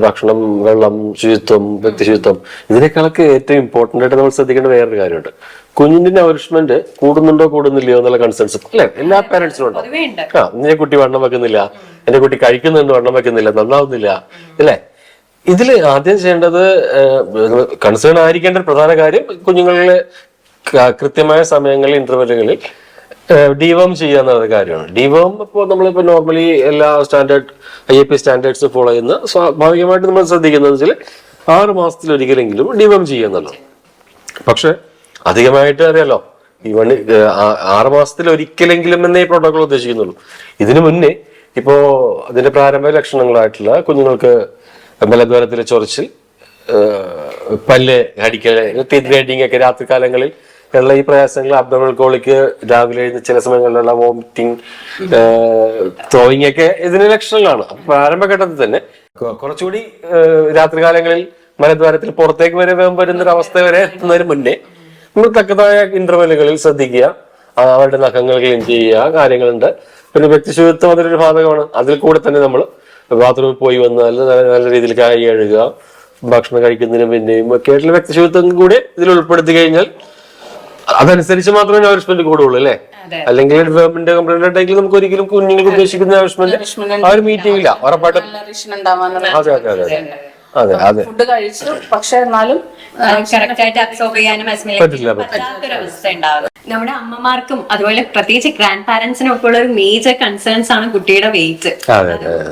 S2: ഭക്ഷണം, വെള്ളം, ശുചിത്വം, വ്യക്തി ശുചിത്വം, ഇതിനേക്കാളൊക്കെ ഏറ്റവും ഇമ്പോർട്ടന്റ് ആയിട്ട് നമ്മൾ ശ്രദ്ധിക്കേണ്ട വേറൊരു കാര്യമുണ്ട്. കുഞ്ഞിന്റെ നറിഷ്മെന്റ് കൂടുന്നില്ലയോ എന്നുള്ള കൺസേൺസ് അല്ലെ എല്ലാ പാരന്റ്സിനും ഉണ്ടാവും. എന്റെ കുട്ടി വണ്ണം വെക്കുന്നില്ല, എന്റെ കുട്ടി കഴിക്കുന്നുണ്ട് വണ്ണം വെക്കുന്നില്ല, നന്നാവുന്നില്ല അല്ലെ. ഇതില് ആദ്യം ചെയ്യേണ്ടത് കൺസേൺ ആയിരിക്കേണ്ട ഒരു പ്രധാന കാര്യം കുഞ്ഞുങ്ങളെ കൃത്യമായ സമയങ്ങളിൽ ഇന്റർവെല്ലുകളിൽ ഡിവോം ചെയ്യുക എന്നുള്ള കാര്യമാണ്. ഡിവോം ഇപ്പോൾ നമ്മളിപ്പോൾ നോർമലി എല്ലാ സ്റ്റാൻഡേർഡ് IAP സ്റ്റാൻഡേർഡ്സ് ഫോളോ ചെയ്യുന്ന സ്വാഭാവികമായിട്ട് നമ്മൾ ശ്രദ്ധിക്കുന്നത് വെച്ചാൽ 6 മാസത്തിലൊരിക്കലെങ്കിലും ഡിവോം ചെയ്യുക എന്നുള്ളത്. പക്ഷെ അധികമായിട്ട് അറിയാലോ, 6 മാസത്തിലൊരിക്കലെങ്കിലും എന്നേ പ്രോട്ടോകോൾ ഉദ്ദേശിക്കുന്നുള്ളൂ. ഇതിനു മുന്നേ ഇപ്പോ അതിന്റെ പ്രാരംഭ ലക്ഷണങ്ങളായിട്ടുള്ള കുഞ്ഞുങ്ങൾക്ക് മലദ്വാരത്തിലെ ചൊറിച്ചിൽ, പല്ല് കടിക്കല്, ടീത്ത് ഗ്രൈൻഡിങ് ഒക്കെ രാത്രി കാലങ്ങളിൽ ഉള്ള ഈ പ്രയാസങ്ങൾ, അബ്ഡോമിനൽ കോളിക്ക്, രാവിലെ ചില സമയങ്ങളിലുള്ള വോമിറ്റിംഗ്, ത്രോയിങ് ഒക്കെ ഇതിന് ലക്ഷണങ്ങളാണ്. അപ്പൊ പ്രാരംഭഘട്ടത്തിൽ തന്നെ കുറച്ചുകൂടി രാത്രികാലങ്ങളിൽ മലദ്വാരത്തിൽ പുറത്തേക്ക് വരെ വരുന്ന ഒരു അവസ്ഥ വരെ എത്തുന്നതിന് മുന്നേ നമ്മൾ തക്കതായ ഇന്റർവെല്ലുകളിൽ ശ്രദ്ധിക്കുക, അവരുടെ നഖങ്ങൾ ക്ലീൻ ചെയ്യുക, കാര്യങ്ങളുണ്ട്. പിന്നെ വ്യക്തിശുചിത്വം അതിലൊരു ഭാഗമാണ്. അതിൽ കൂടെ തന്നെ നമ്മൾ ബാത്റൂമിൽ പോയി വന്നാൽ നല്ല രീതിയിൽ കൈ കഴുകുക, ഭക്ഷണം കഴിക്കുന്നതിനും പിന്നെയും ഒക്കെ ആയിട്ടുള്ള വ്യക്തിശുചിത്വം കൂടെ ഇതിൽ ഉൾപ്പെടുത്തി കഴിഞ്ഞാൽ അതനുസരിച്ച് മാത്രമേ നറിഷ്മെന്റ് കൂടുള്ളൂ അല്ലേ. അല്ലെങ്കിൽ ഡെവലപ്മെന്റ് കംപ്ലൈന്റ് ഉണ്ടെങ്കിൽ നമുക്ക് ഒരിക്കലും കുഞ്ഞുങ്ങൾക്ക് ഉദ്ദേശിക്കുന്ന നറിഷ്മെന്റ് ആ ഒരു മീറ്റിംഗ് ഇല്ല ഉറപ്പായിട്ടും. അതെ അതെ അതെ അതെ അതെ
S3: ഫുഡ് കഴിച്ചു, പക്ഷെ എന്നാലും
S1: കറക്റ്റ് ആയിട്ട് അബ്സോർബ് ചെയ്യാനും പറ്റാത്തൊരവസ്ഥ ഉണ്ടാവും. നമ്മുടെ അമ്മമാർക്കും അതുപോലെ പ്രത്യേകിച്ച് ഗ്രാൻഡ് പാരന്റ്സിനും ഒക്കെ ഉള്ള ഒരു മേജർ കൺസേൺസ് ആണ് കുട്ടിയുടെ വെയിറ്റ്.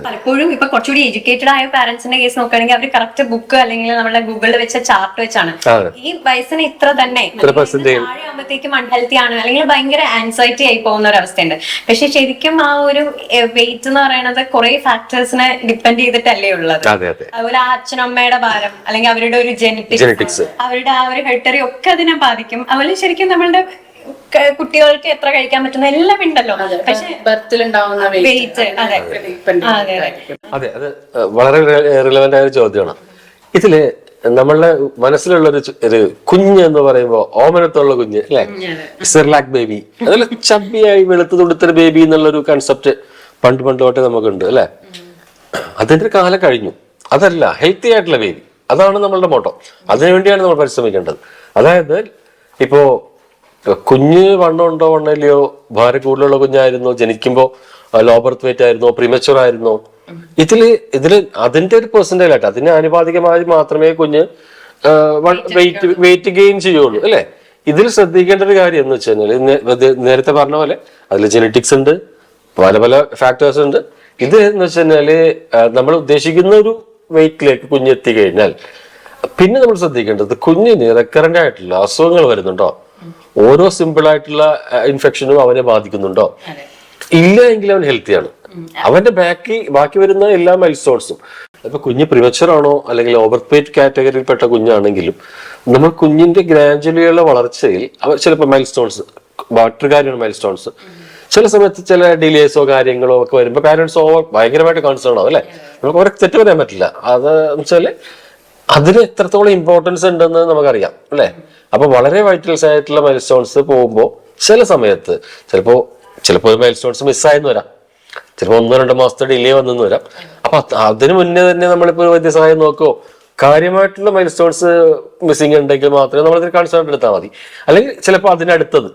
S1: പലപ്പോഴും ഇപ്പൊ കുറച്ചുകൂടി എഡ്യൂക്കേറ്റഡ് ആയ പാരന്റ്സിന്റെ കേസ് നോക്കുകയാണെങ്കിൽ അവർ കറക്റ്റ് ബുക്ക് അല്ലെങ്കിൽ നമ്മുടെ ഗൂഗിളിൽ വെച്ച ചാർട്ട് വെച്ചാണ് ഈ വയസ്സിന് ഇത്ര തന്നെ താഴെയാകുമ്പോഴത്തേക്കും അൺഹെൽത്തി ആണ് അല്ലെങ്കിൽ ഭയങ്കര ആൻസൈറ്റി ആയി പോകുന്ന ഒരു അവസ്ഥയുണ്ട്. പക്ഷെ ശരിക്കും ആ ഒരു വെയിറ്റ് എന്ന് പറയുന്നത് കുറെ ഫാക്ടേഴ്സിനെ ഡിപ്പെൻഡ് ചെയ്തിട്ടല്ലേ ഉള്ളത്. അതുപോലെ ആ അച്ഛനമ്മയുടെ ഭാരം അല്ലെങ്കിൽ അവരുടെ ഒരു ജെനറ്റിക്സ്, അവരുടെ ആ ഒരു ഹെറിറ്ററി ഒക്കെ അതിനെ ബാധിക്കും. അതുപോലെ ശരിക്കും നമ്മളുടെ കുട്ടികൾക്ക് എത്ര കഴിക്കാൻ പറ്റുന്ന എല്ലാം ഉണ്ടല്ലോ. പക്ഷെ
S3: ബർത്തിലുണ്ടാവുന്ന വെയിറ്റ്
S2: അതെ അത് വളരെ റിലവന്റ് ആയ ഒരു ചോദ്യമാണ്. ഇതില് നമ്മളുടെ മനസ്സിലുള്ള ഒരു കുഞ്ഞ് എന്ന് പറയുമ്പോ ഓമനത്തുള്ള കുഞ്ഞ് അല്ലെ, സെർലാക് ബേബി, അതുപോലെ ചബ്ബിയായി വെളുത്തു തുടുത്തൊരു ബേബി എന്നുള്ളൊരു കൺസെപ്റ്റ് പണ്ട് തൊട്ടേ നമുക്കുണ്ട് അല്ലെ. അതിന്റെ കാലം കഴിഞ്ഞു. അതല്ല, ഹെൽത്തി ആയിട്ടുള്ള ബേബി, അതാണ് നമ്മളുടെ മോട്ടോ. അതിനുവേണ്ടിയാണ് നമ്മൾ പരിശ്രമിക്കേണ്ടത്. അതായത് ഇപ്പോ കുഞ്ഞ് വണ്ണം ഉണ്ടോ വണ്ണമില്ലയോ, ഭാരം കൂടുതലുള്ള കുഞ്ഞായിരുന്നോ, ജനിക്കുമ്പോ ലോ ബർത്ത് വെയിറ്റ് ആയിരുന്നോ, പ്രീമച്യൂർ ആയിരുന്നോ, ഇതില് അതിന്റെ ഒരു പെർസെന്റേജ് ആയിട്ട് അതിന് ആനുപാതികമായി മാത്രമേ കുഞ്ഞ് വെയിറ്റ് ഗെയിൻ ചെയ്യുള്ളൂ അല്ലെ. ഇതിൽ ശ്രദ്ധിക്കേണ്ട ഒരു കാര്യം എന്ന് വെച്ച് കഴിഞ്ഞാൽ നേരത്തെ പറഞ്ഞ പോലെ അതിൽ ജെനറ്റിക്സ് ഉണ്ട്, പല പല ഫാക്ടേഴ്സ് ഉണ്ട്. ഇത് എന്ന് വെച്ച് കഴിഞ്ഞാല് നമ്മൾ ഉദ്ദേശിക്കുന്ന ഒരു വെയിറ്റിലേക്ക് കുഞ്ഞ് എത്തിക്കഴിഞ്ഞാൽ പിന്നെ നമ്മൾ ശ്രദ്ധിക്കേണ്ടത് കുഞ്ഞിന് റെക്കറന്റ് ആയിട്ടുള്ള അസുഖങ്ങൾ വരുന്നുണ്ടോ, ഓരോ സിമ്പിൾ ആയിട്ടുള്ള ഇൻഫെക്ഷനും അവനെ ബാധിക്കുന്നുണ്ടോ, ഇല്ല എങ്കിൽ അവൻ ഹെൽത്തിയാണ്. അവന്റെ ബാക്കി വരുന്ന എല്ലാ മൈൽസ്റ്റോൺസും, ഇപ്പൊ കുഞ്ഞ് പ്രിമച്വർ ആണോ അല്ലെങ്കിൽ ഓവർ വെയിറ്റ് കാറ്റഗറിയിൽപ്പെട്ട കുഞ്ഞാണെങ്കിലും നമ്മൾ കുഞ്ഞിന്റെ ഗ്രാജുവലിയുള്ള വളർച്ചയിൽ അവർ ചിലപ്പോൾ മൈൽസ്റ്റോൺസ്, കാര്യമാണ് മൈൽസ്റ്റോൺസ്. ചില സമയത്ത് ചില ഡിലേസോ കാര്യങ്ങളോ ഒക്കെ വരുമ്പോൾ പാരന്റ്സ് ഭയങ്കരമായിട്ട് കൺസേൺ ആവും അല്ലെ. നമുക്ക് അവരെ തെറ്റ് പറയാൻ പറ്റില്ല. അത് വെച്ചാല് അതിന് എത്രത്തോളം ഇമ്പോർട്ടൻസ് ഉണ്ടെന്ന് നമുക്കറിയാം അല്ലെ. അപ്പൊ വളരെ വൈറ്റൽസ് ആയിട്ടുള്ള മൈൽ സ്റ്റോൺസ് പോകുമ്പോൾ ചില സമയത്ത് ചിലപ്പോ മൈൽ സ്റ്റോൺസ് മിസ്സായെന്ന് വരാം, ചിലപ്പോൾ 1-2 മാസത്തെ ഡിലേ വന്നെന്ന് വരാം. അപ്പൊ അതിനു മുന്നേ തന്നെ നമ്മളിപ്പോ വൈദ്യസഹായം നോക്കുമോ, കാര്യമായിട്ടുള്ള മൈൽ സ്റ്റോൺസ് മിസ്സിംഗ് ഉണ്ടെങ്കിൽ മാത്രമേ നമ്മളതിന് കൺസേൺ എടുത്താൽ മതി. അല്ലെങ്കിൽ ചിലപ്പോൾ അതിനടുത്തത്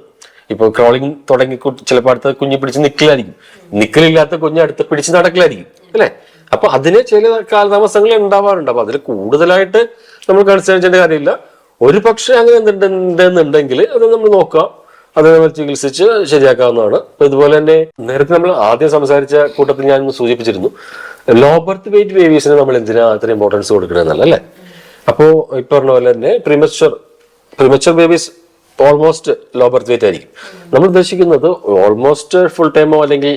S2: ഇപ്പൊ ക്രോളിംഗ് തുടങ്ങി ചിലപ്പോൾ അടുത്ത കുഞ്ഞ് പിടിച്ച് നിൽക്കലായിരിക്കും, നിൽക്കലില്ലാത്ത കുഞ്ഞ് അടുത്ത് പിടിച്ച് നടക്കലായിരിക്കും അല്ലെ. അപ്പൊ അതിന് ചില കാലതാമസങ്ങൾ ഉണ്ടാവാറുണ്ട്. അപ്പൊ അതിൽ കൂടുതലായിട്ട് നമ്മൾ കൺസേൺ ചെയ്യേണ്ട കാര്യമില്ല. ഒരു പക്ഷെ അങ്ങനെ ഉണ്ടെന്നുണ്ടെങ്കിൽ അത് നമ്മൾ നോക്കാം, അത് നമ്മൾ ചികിത്സിച്ച് ശരിയാക്കാവുന്നതാണ്. അപ്പൊ ഇതുപോലെ തന്നെ നേരത്തെ നമ്മൾ ആദ്യം സംസാരിച്ച കൂട്ടത്തിൽ ഞാൻ സൂചിപ്പിച്ചിരുന്നു, ലോ ബർത്ത് വെയിറ്റ് ബേബീസിന് നമ്മൾ എന്തിനാ അത്ര ഇമ്പോർട്ടൻസ് കൊടുക്കണമെന്നല്ല അല്ലെ. അപ്പോ ഈ പറഞ്ഞ പോലെ തന്നെ premature babies almost low birth weight ആയിരിക്കും. നമ്മൾ ഉദ്ദേശിക്കുന്നത് ഓൾമോസ്റ്റ് ഫുൾ ടൈമോ അല്ലെങ്കിൽ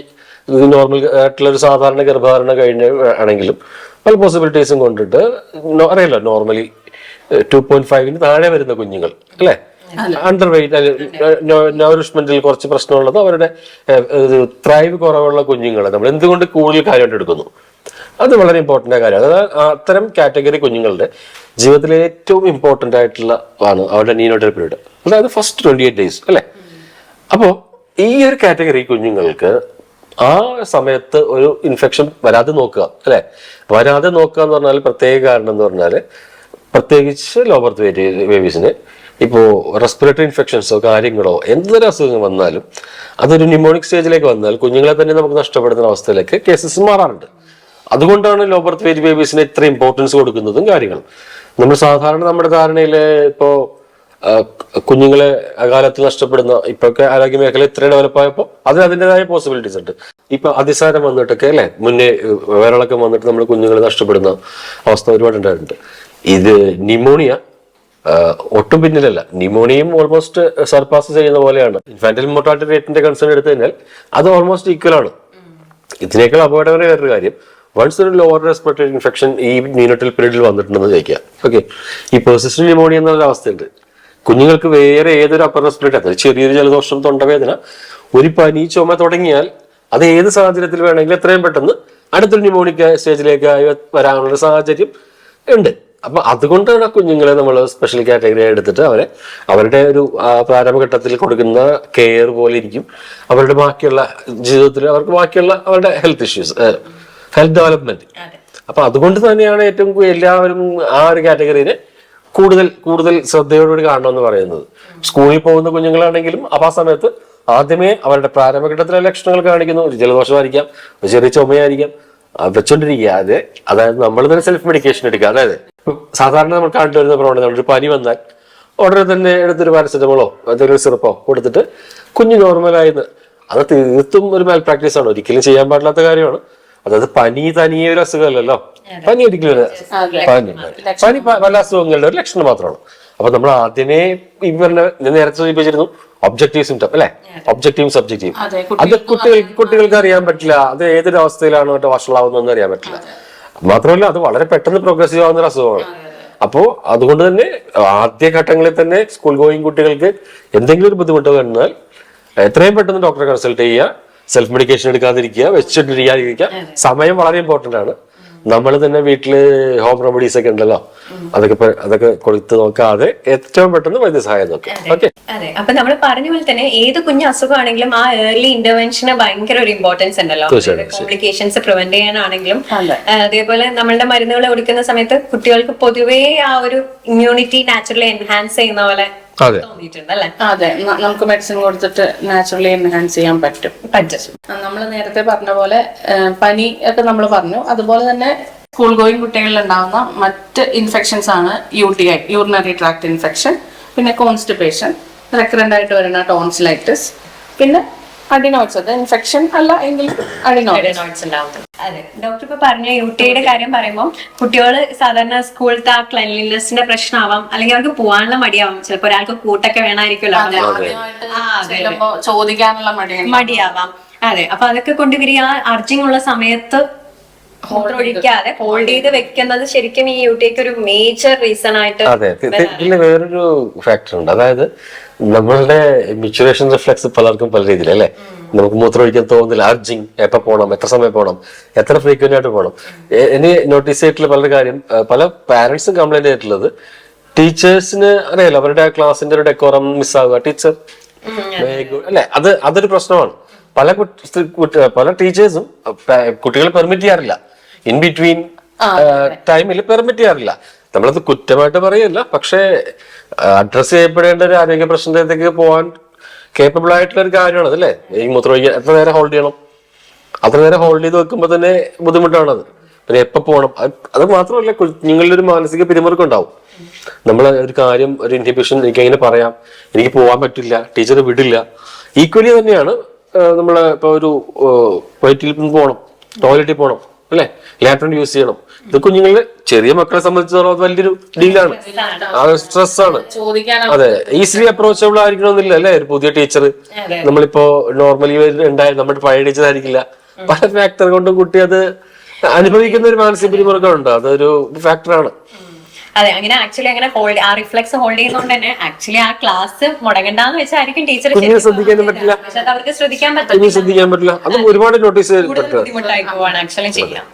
S2: നോർമൽ ആയിട്ടുള്ള ഒരു സാധാരണ ഗർഭധാരണ കഴിഞ്ഞ ആണെങ്കിലും പല പോസിബിലിറ്റീസും കൊണ്ടിട്ട് അറിയില്ല, നോർമലി 2.5 താഴെ വരുന്ന കുഞ്ഞുങ്ങൾ അല്ലെ, അണ്ടർ വെയിറ്റ്, നൗറിഷ്മെന്റിൽ കുറച്ച് പ്രശ്നമുള്ളത്, അവരുടെ ത്രൈവ് കുറവുള്ള കുഞ്ഞുങ്ങളെ നമ്മൾ എന്തുകൊണ്ട് കൂടുതൽ കാര്യമായിട്ട് എടുക്കുന്നു, അത് വളരെ ഇമ്പോർട്ടൻ്റ് ആയ കാര്യമാണ്. അതായത് അത്തരം കാറ്റഗറി കുഞ്ഞുങ്ങളുടെ ജീവിതത്തിലെ ഏറ്റവും ഇമ്പോർട്ടൻ്റ് ആയിട്ടുള്ള ആണ് അവരുടെ നീനോട്ടൽ പീരീഡ്, അതായത് ഫസ്റ്റ് 28 days അല്ലെ. അപ്പോൾ ഈ ഒരു കാറ്റഗറി കുഞ്ഞുങ്ങൾക്ക് ആ സമയത്ത് ഒരു ഇൻഫെക്ഷൻ വരാതെ നോക്കുക അല്ലെ. വരാതെ നോക്കുക എന്ന് പറഞ്ഞാൽ പ്രത്യേക കാരണം എന്ന് പറഞ്ഞാല് പ്രത്യേകിച്ച് ലോ ബർത്ത് വെയിറ്റ് ബേബീസിന് ഇപ്പോൾ റെസ്പിറേറ്ററി ഇൻഫെക്ഷൻസോ കാര്യങ്ങളോ എന്തൊരു അസുഖങ്ങൾ വന്നാലും അതൊരു ന്യൂമോണിക് സ്റ്റേജിലേക്ക് വന്നാൽ കുഞ്ഞുങ്ങളെ തന്നെ നമുക്ക് നഷ്ടപ്പെടുന്ന അവസ്ഥയിലേക്ക് കേസസ് മാറാറുണ്ട്. അതുകൊണ്ടാണ് ലോ ബർത്ത് വെയിറ്റ് ബേബീസിന് ഇത്ര ഇമ്പോർട്ടൻസ് കൊടുക്കുന്നതും കാര്യങ്ങളും. നമ്മൾ സാധാരണ നമ്മുടെ ധാരണയില് ഇപ്പോ കുഞ്ഞുങ്ങളെ അകാലത്തിൽ നഷ്ടപ്പെടുന്ന ഇപ്പൊക്കെ ആരോഗ്യ മേഖല ഇത്ര ഡെവലപ്പ് ആയപ്പോൾ അതിൻ്റെതായ പോസിബിലിറ്റീസ് ഉണ്ട്. ഇപ്പൊ അതിസാരം വന്നിട്ടൊക്കെ അല്ലെ, മുന്നേ വയറിളക്കം വന്നിട്ട് നമ്മൾ കുഞ്ഞുങ്ങളെ നഷ്ടപ്പെടുന്ന അവസ്ഥ ഒരുപാട് ഉണ്ടായിട്ടുണ്ട്. ഇത് ന്യൂമോണിയ ഒട്ടും പിന്നിലല്ല, ന്യൂമോണിയയും ഓൾമോസ്റ്റ് സർപാസ് ചെയ്യുന്ന പോലെയാണ്. ഇൻഫാന്റൽ മോർട്ടാലിറ്റി റേറ്റിന്റെ കൺസേൺ എടുത്തു കഴിഞ്ഞാൽ അത് ഓൾമോസ്റ്റ് ഈക്വൽ ആണ്. ഇതിനേക്കാൾ അപകടകരമായ വേറൊരു കാര്യം, വൺസ് ഒരു ലോവർ റെസ്പിറേറ്ററി ഇൻഫെക്ഷൻ ഈ നീനോട്ടൽ പീരീഡിൽ വന്നിട്ടുണ്ടെന്ന് ചോദിക്കുക, ഓക്കെ, ഈ പെർസിസ്റ്റന്റ് ന്യൂമോണിയ എന്നുള്ള അവസ്ഥയുണ്ട്. കുഞ്ഞുങ്ങൾക്ക് വേറെ ഏതൊരു അപ്പർ റെസ്പിറേറ്ററി, അത് ചെറിയൊരു ജലദോഷം, തൊണ്ടവേദന, ഒരു പനി, ചുമ തുടങ്ങിയാൽ അത് ഏത് സാഹചര്യത്തിൽ വേണമെങ്കിലും എത്രയും പെട്ടെന്ന് അടുത്തൊരു ന്യൂമോണിക് സ്റ്റേജിലേക്ക് വരാനുള്ള സാഹചര്യം ഉണ്ട്. അപ്പൊ അതുകൊണ്ടാണ് കുഞ്ഞുങ്ങളെ നമ്മൾ സ്പെഷ്യൽ കാറ്റഗറി എടുത്തിട്ട് അവരുടെ ഒരു പ്രാരംഭഘട്ടത്തിൽ കൊടുക്കുന്ന കെയർ പോലെ ഇരിക്കും അവരുടെ ബാക്കിയുള്ള ജീവിതത്തിൽ അവർക്ക് ബാക്കിയുള്ള അവരുടെ ഹെൽത്ത് ഇഷ്യൂസ്, ഹെൽത്ത് ഡെവലപ്മെന്റ്. അപ്പൊ അതുകൊണ്ട് തന്നെയാണ് ഏറ്റവും എല്ലാവരും ആ ഒരു കാറ്റഗറിനെ കൂടുതൽ ശ്രദ്ധയോടുകൂടി കാണണമെന്ന് പറയുന്നത്. സ്കൂളിൽ പോകുന്ന കുഞ്ഞുങ്ങളാണെങ്കിലും അപ്പൊ ആ സമയത്ത് ആദ്യമേ അവരുടെ പ്രാരംഭഘട്ടത്തിലെ ലക്ഷണങ്ങൾ കാണിക്കുന്നു. ഒരു ജലദോഷമായിരിക്കാം, ഒരു ചെറിയ ചുമയായിരിക്കാം, വെച്ചോണ്ടിരിക്കുക. അതായത് നമ്മൾ തന്നെ സെൽഫ് മെഡിക്കേഷൻ എടുക്കുക. അതായത് സാധാരണ നമ്മൾ കണ്ടുവരുന്ന പ്രവണത, ഒരു പനി വന്നാൽ ഉടനെ തന്നെ എടുത്തൊരു പാരസെറ്റമോളോ എന്തെങ്കിലും സിറപ്പോ കൊടുത്തിട്ട് കുഞ്ഞ് നോർമലായെന്ന്, അത് തീർത്തും ഒരു മാൽ പ്രാക്ടീസ് ആണ്, ഒരിക്കലും ചെയ്യാൻ പാടില്ലാത്ത കാര്യമാണ്. അതായത് പനി തനിയെ ഒരു അസുഖമല്ലല്ലോ, പനി ഒരിക്കലും പനി പല അസുഖങ്ങളുടെ ഒരു ലക്ഷണം മാത്രമാണ്. അപ്പൊ നമ്മൾ ആദ്യമേ ഈ പറഞ്ഞ നേരത്തെ സൂചിപ്പിച്ചിരുന്നു ഒബ്ജക്റ്റീവ് സിംറ്റം അല്ലെ, ഒബ്ജക്റ്റീവും സബ്ജക്റ്റീവും. അത് കുട്ടികൾക്ക് അറിയാൻ പറ്റില്ല, അത് ഏതൊരു അവസ്ഥയിലാണ് വഷളാവുന്നതെന്ന് അറിയാൻ പറ്റില്ല. മാത്രമല്ല അത് വളരെ പെട്ടെന്ന് പ്രോഗ്രസീവ് ആവുന്ന ഒരു അസുഖമാണ്. അപ്പോ അതുകൊണ്ട് തന്നെ ആദ്യഘട്ടങ്ങളിൽ തന്നെ സ്കൂൾ ഗോയിങ് കുട്ടികൾക്ക് എന്തെങ്കിലും ഒരു ബുദ്ധിമുട്ട് വന്നാൽ എത്രയും പെട്ടെന്ന് ഡോക്ടറെ കൺസൾട്ട് ചെയ്യുക, സെൽഫ് മെഡിക്കേഷൻ എടുക്കാതിരിക്കുക, വെച്ചിട്ടിരിക്കാതിരിക്കുക. സമയം വളരെ ഇമ്പോർട്ടന്റ് ആണ്. നമ്മൾ തന്നെ വീട്ടില് ഹോം റെമഡീസ് ഒക്കെ ഉണ്ടല്ലോ, അതൊക്കെ കൊടുത്ത് നോക്കാതെ ഏറ്റവും പെട്ടെന്ന് വൈദ്യസഹായം നോക്കുക. ഓക്കെ,
S1: അതെ. അപ്പൊ നമ്മൾ പറഞ്ഞ പോലെ തന്നെ ഏത് കുഞ്ഞു അസുഖമാണെങ്കിലും ആ ഏർലി ഇന്റർവെൻഷന് ഭയങ്കര ഒരു ഇമ്പോർട്ടൻസ് ഉണ്ടല്ലോ. കോംപ്ലിക്കേഷൻസ് പ്രിവെന്റ് ചെയ്യാനാണെങ്കിലും അതേപോലെ നമ്മളുടെ മരുന്നുകൾ കൊടുക്കുന്ന സമയത്ത് കുട്ടികൾക്ക് പൊതുവേ ആ ഒരു ഇമ്മ്യൂണിറ്റി നാച്ചുറലി എൻഹാൻസ് ചെയ്യുന്ന പോലെ തോന്നിയിട്ടുണ്ട് അല്ലെ?
S3: അതെ, നമുക്ക് മെഡിസിൻ കൊടുത്തിട്ട് നാച്ചുറലി എൻഹാൻസ് ചെയ്യാൻ പറ്റും. നമ്മൾ നേരത്തെ പറഞ്ഞ പോലെ പനി ഒക്കെ നമ്മൾ പറഞ്ഞു. അതുപോലെ തന്നെ സ്കൂൾ ഗോയിങ് കുട്ടികളിൽ ഉണ്ടാകുന്ന മറ്റ് ഇൻഫെക്ഷൻസ് ആണ് UTI, യൂറിനറി ട്രാക്ട് ഇൻഫെക്ഷൻ, പിന്നെ കോൺസ്റ്റിപ്പേഷൻ, റെക്കറന്റ് ആയിട്ട് വരുന്ന ടോൺസിലൈറ്റിസ്, പിന്നെ അഡിനോയിഡ്സ്. അത് ഇൻഫെക്ഷൻ അല്ല എങ്കിൽ
S1: അഡിനോയിഡ്സ് ഉണ്ടാവും. അതെ, ഡോക്ടർ ഇപ്പൊ പറഞ്ഞ UTIയുടെ കാര്യം പറയുമ്പോൾ കുട്ടികൾ സാധാരണ സ്കൂളിലത്തെ ആ ക്ലെൻലിനെസിന്റെ പ്രശ്നമാവാം, അല്ലെങ്കിൽ അവർക്ക് പോകാനുള്ള മടിയാവാം. ചിലപ്പോ ഒരാൾക്ക് കൂട്ടൊക്കെ വേണമായിരിക്കുമല്ലോ,
S3: ചോദിക്കാനുള്ള
S1: മടിയാവാം. അതെ, അപ്പൊ അതൊക്കെ കൊണ്ടുവരിക അർജിങ് ഉള്ള സമയത്ത് ഒഴിക്കാതെ ഹോൾഡ് ചെയ്ത് വെക്കുന്നത് ശരിക്കും ഈ UTIക്ക് ഒരു മേജർ റീസൺ ആയിട്ട്.
S2: അതെ, ഇതിൽ വേറൊരു ഫാക്ടർ ഉണ്ട്. അതായത് നമ്മളുടെ മിച്ചുറേഷൻ റിഫ്ലെക്സ് പലർക്കും പല രീതിയിൽ അല്ലെ. നമുക്ക് മൂത്രം ഒഴിക്കാൻ തോന്നുന്നില്ല, അർജിങ്, എപ്പോ പോകണം, എത്ര സമയം പോകണം, എത്ര ഫ്രീക്വന്റ് ആയിട്ട് പോകണം. ഇനി നോട്ടീസ് ചെയ്തിട്ടുള്ള പല കാര്യം, പല പാരന്റ്സും കംപ്ലൈന്റ് ചെയ്തിട്ടുള്ളത് ടീച്ചേഴ്സിന് അറിയാലോ അവരുടെ ക്ലാസിന്റെ ഒരു ഡെക്കോറം മിസ്സാവുക, ടീച്ചർ അല്ലെ, അതൊരു പ്രശ്നമാണ്. പല ടീച്ചേഴ്സും കുട്ടികളെ പെർമിറ്റ് ചെയ്യാറില്ല, ഇൻ ബിറ്റ്വീൻ ടൈമിൽ പെർമിറ്റ് ചെയ്യാറില്ല. നമ്മളത് കുറ്റമായിട്ട് പറയല്ല, പക്ഷെ അഡ്രസ് ചെയ്യപ്പെടേണ്ട ഒരു ആരോഗ്യ പ്രശ്നത്തിലേക്ക് പോകാൻ കേപ്പബിൾ ആയിട്ടുള്ള ഒരു കാര്യമാണ് അതല്ലേ. ഈ മൂത്രമൊഴിക്കാൻ എത്ര നേരം ഹോൾഡ് ചെയ്യണം, അത്ര നേരം ഹോൾഡ് ചെയ്ത് വെക്കുമ്പോൾ തന്നെ ബുദ്ധിമുട്ടാണത്. പിന്നെ എപ്പോൾ പോകണം, അത് മാത്രമല്ല കുഞ്ഞുങ്ങളുടെ ഒരു മാനസിക പിരിമുറുക്കം ഉണ്ടാവും. നമ്മൾ ഒരു കാര്യം, ഒരു ഇൻഹിബിഷൻ, എനിക്ക് എങ്ങനെ പറയാം, എനിക്ക് പോകാൻ പറ്റില്ല, ടീച്ചർ വിടില്ല. ഈക്വലി തന്നെയാണ് നമ്മള് ഇപ്പൊ ഒരു വയറ്റിൽ പോകണം, ടോയ്ലറ്റിൽ പോകണം അല്ലെ, ലാട്രിൻ യൂസ് ചെയ്യണം. ഇത് കുഞ്ഞുങ്ങളെ, ചെറിയ മക്കളെ സംബന്ധിച്ചിടത്തോളം വലിയൊരു ഡീലാണ്, സ്ട്രെസ് ആണ്. അതെ, ഈസിലി അപ്രോച്ചബിൾ ആയിരിക്കണമെന്നില്ല അല്ലെ. ഒരു പുതിയ ടീച്ചർ നമ്മളിപ്പോ നോർമലി നമ്മുടെ പഴയ ടീച്ചർ ആയിരിക്കില്ല. പല ഫാക്ടർ കൊണ്ടും കുട്ടി അത് അനുഭവിക്കുന്ന ഒരു മാനസിക പിരിമുറുക്കം ഉണ്ട്, അതൊരു ഫാക്ടറാണ്.
S1: അതെ, അങ്ങനെ ആക്ച്വലി അങ്ങനെ ഹോൾഡ്, ആ റിഫ്ലെക്സ് ഹോൾഡ് ചെയ്യുന്നതുകൊണ്ട് തന്നെ ആക്ച്വലി ആ ക്ലാസ് മുടങ്ങണ്ടെന്ന് വെച്ചായിരിക്കും ടീച്ചർ
S2: ശ്രദ്ധിക്കാനും പറ്റില്ല,
S1: അവർക്ക് ശ്രദ്ധിക്കാൻ
S2: പറ്റില്ല. അത് ഒരുപാട് നോട്ടീസ്
S1: ബുദ്ധിമുട്ടായി പോവാണ് ആക്ച്വലി ചെയ്യാം.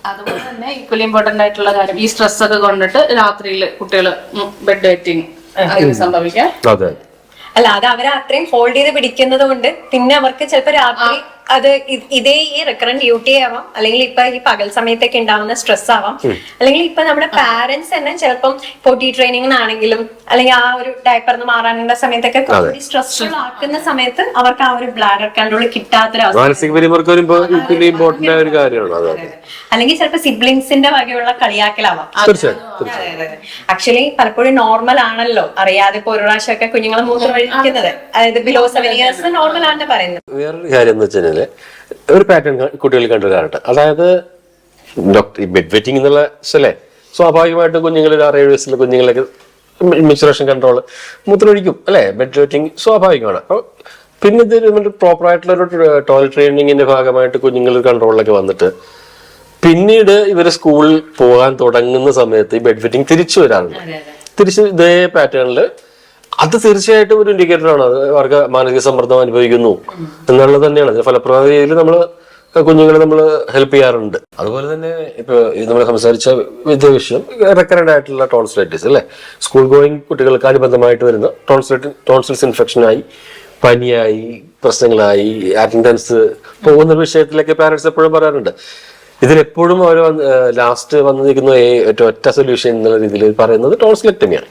S3: അതുപോലെ തന്നെ ഈക്വലി ഇമ്പോർട്ടന്റ് ആയിട്ടുള്ള കാര്യം, ഈ സ്ട്രെസ് ഒക്കെ കൊണ്ടിട്ട് രാത്രിയിൽ കുട്ടികൾ ബെഡ് വെറ്റിംഗ് അങ്ങനെ സംഭവിക്കാം.
S1: അല്ല, അത് അവരെ അത്രയും ഹോൾഡ് ചെയ്ത് പിടിക്കുന്നത് കൊണ്ട് പിന്നെ അവർക്ക് ചിലപ്പോ രാത്രി അത് ഇതേ ഈ റിക്കറന്റ് UTI ആവാം, അല്ലെങ്കിൽ ഇപ്പൊ ഈ പകൽ സമയത്തൊക്കെ ഉണ്ടാവുന്ന സ്ട്രെസ് ആവാം, അല്ലെങ്കിൽ ഇപ്പൊ നമ്മുടെ പാരന്റ്സ് തന്നെ ചിലപ്പം പൊട്ടി ട്രെയിനിങ്ങിനാണെങ്കിലും അല്ലെങ്കിൽ ആ ഒരു ഡയപ്പറിന് മാറാനുള്ള സമയത്തൊക്കെ കുറച്ചുകൂടി സ്ട്രെസ്ഫുൾ ആക്കുന്ന സമയത്ത് അവർക്ക് ആ ഒരു ബ്ലാഡർ കൺട്രോൾ കിട്ടാത്തൊരവസ്ഥ, അല്ലെങ്കിൽ ചിലപ്പോ സിബ്ലിങ്സിന്റെ വകയുള്ള കളിയാക്കലാവാം. ആക്ച്വലി പലപ്പോഴും നോർമൽ ആണല്ലോ, അറിയാതെ ഇപ്പൊ ഒരു പ്രാവശ്യമൊക്കെ കുഞ്ഞുങ്ങളെ മൂത്രം ഒഴിക്കുന്നത്, അതായത് ബിലോ 7 years നോർമൽ ആണെന്ന് പറയുന്നത്.
S2: വേറൊരു കാര്യം എന്ന് വെച്ചാൽ ഒരു പാറ്റേൺ കുട്ടികൾ കണ്ടുവരാറുണ്ട്. അതായത് ബെഡ് വെറ്റിംഗ് എന്നുള്ള അല്ലേ, സ്വാഭാവികമായിട്ടും കുഞ്ഞുങ്ങൾ 6-7 വയസ്സിലെ കുഞ്ഞുങ്ങളൊക്കെ മെച്ചുറേഷൻ കൺട്രോൾ മൂത്രമൊഴിക്കും അല്ലെ, ബെഡ് വെറ്റിംഗ് സ്വാഭാവികമാണ്. അപ്പോൾ പിന്നെ ഇത് പ്രോപ്പർ ആയിട്ടുള്ള ഒരു ടോയ്ലറ്റ് ട്രെയിനിങ്ങിന്റെ ഭാഗമായിട്ട് കുഞ്ഞുങ്ങൾ കൺട്രോളിലൊക്കെ വന്നിട്ട് പിന്നീട് ഇവര് സ്കൂളിൽ പോകാൻ തുടങ്ങുന്ന സമയത്ത് ഈ ബെഡ് വെറ്റിംഗ് തിരിച്ചു വരാറുണ്ട്. തിരിച്ച് ഇതേ പാറ്റേണിൽ അത് തീർച്ചയായിട്ടും ഒരു ഇൻഡിക്കേറ്റർ ആണ്. അത് അവർക്ക് മാനസിക സമ്മർദ്ദം അനുഭവിക്കുന്നു എന്നുള്ളത് തന്നെയാണ്. അതിന് ഫലപ്രദമായ രീതിയിൽ നമ്മൾ കുഞ്ഞുങ്ങളെ നമ്മൾ ഹെൽപ്പ് ചെയ്യാറുണ്ട്. അതുപോലെ തന്നെ ഇപ്പൊ നമ്മൾ സംസാരിച്ച വിഷയം റെക്കറന്റ് ആയിട്ടുള്ള ടോൺസിലൈറ്റിസ് അല്ലെ, സ്കൂൾ ഗോയിങ് കുട്ടികൾക്ക് അനുബന്ധമായിട്ട് വരുന്ന ടോൺസിൽസ് ഇൻഫെക്ഷനായി, പനിയായി, പ്രശ്നങ്ങളായി, അറ്റൻഡൻസ് പോകുന്ന വിഷയത്തിലൊക്കെ പാരന്റ്സ് എപ്പോഴും പറയാറുണ്ട്. ഇതിലെപ്പോഴും അവർ ലാസ്റ്റ് വന്നു നിൽക്കുന്ന ഒറ്റ സൊല്യൂഷൻ എന്നുള്ള രീതിയിൽ പറയുന്നത് ടോൺസിലെക്ടമിയാണ്.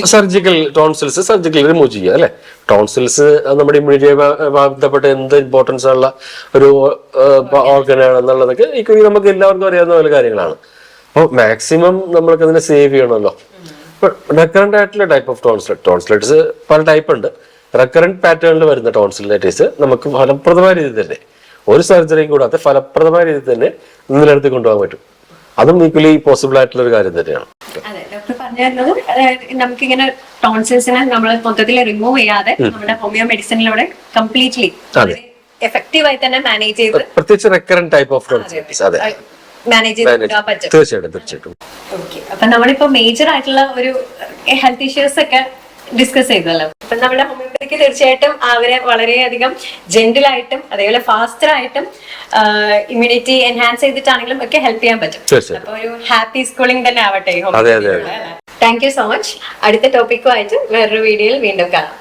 S2: സർജിക്കൽ ടോൺസിൽസ് സർജിക്കൽ റിമൂവ് ചെയ്യുക അല്ലെ. ടോൺസിൽസ് നമ്മുടെ ഇമ്മ്യൂണിറ്റിയെ ബന്ധപ്പെട്ട എന്ത് ഇമ്പോർട്ടൻസ് ഉള്ള ഒരു ഓർഗൻ ആണെന്നുള്ളതൊക്കെ നമുക്ക് എല്ലാവർക്കും അറിയാവുന്ന പല കാര്യങ്ങളാണ്. അപ്പോൾ മാക്സിമം നമ്മൾക്ക് അതിനെ സേവ് ചെയ്യണമല്ലോ. റെക്കറന്റ് ആയിട്ടുള്ള ടൈപ്പ് ഓഫ് ടോൺസിലൈറ്റിസ് പല ടൈപ്പ് ഉണ്ട്. റെക്കറന്റ് പാറ്റേണിൽ വരുന്ന ടോൺസിലൈറ്റിസ് നമുക്ക് ഫലപ്രദമായ രീതിയിൽ തന്നെ ഒരു സർജറിയും കൂടാതെ ഫലപ്രദമായ രീതിയിൽ തന്നെ നിലനിർത്തി കൊണ്ടുപോകാൻ പറ്റും. അതും ഈക്വലി പോസിബിൾ ആയിട്ടുള്ള ഒരു കാര്യം തന്നെയാണ്.
S1: അതെ, ഡോക്ടർ പറഞ്ഞിരുന്നത് നമുക്കിങ്ങനെ ടോൺസിൽസിനെ നമ്മൾ മൊത്തത്തിൽ റിമൂവ് ചെയ്യാതെ നമ്മുടെ ഹോമിയോ മെഡിസിനിലൂടെ കംപ്ലീറ്റ്ലി എഫക്റ്റീവായി തന്നെ മാനേജ് ചെയ്ത്,
S2: പ്രത്യേകിച്ച് റെക്കറന്റ് ടൈപ്പ് ഓഫ് ടോൺസിലൈറ്റിസ് അതെ
S1: മാനേജ് ചെയ്ത് പറ്റും.
S2: തീർച്ചയായിട്ടും.
S1: ഓക്കെ, അപ്പൊ നമ്മളിപ്പോ മേജർ ആയിട്ടുള്ള ഒരു ഹെൽത്ത് ഇഷ്യൂസ് ഒക്കെ ഡിസ്കസ് ചെയ്തല്ലോ. അപ്പൊ നമ്മുടെ ഹോമിയോപ്പതിക്ക് തീർച്ചയായിട്ടും അവരെ വളരെയധികം ജെന്റിലായിട്ടും അതേപോലെ ഫാസ്റ്റർ ആയിട്ടും ഇമ്മ്യൂണിറ്റി എൻഹാൻസ് ചെയ്തിട്ടാണെങ്കിലും ഒക്കെ ഹെൽപ്പ് ചെയ്യാൻ പറ്റും. അപ്പൊ ഒരു ഹാപ്പി സ്കൂളിംഗ് തന്നെ ആവട്ടെ homeopathy. Thank you so much. അടുത്ത ടോപ്പിക്കുമായിട്ട് വേറൊരു വീഡിയോയിൽ വീണ്ടും കാണാം.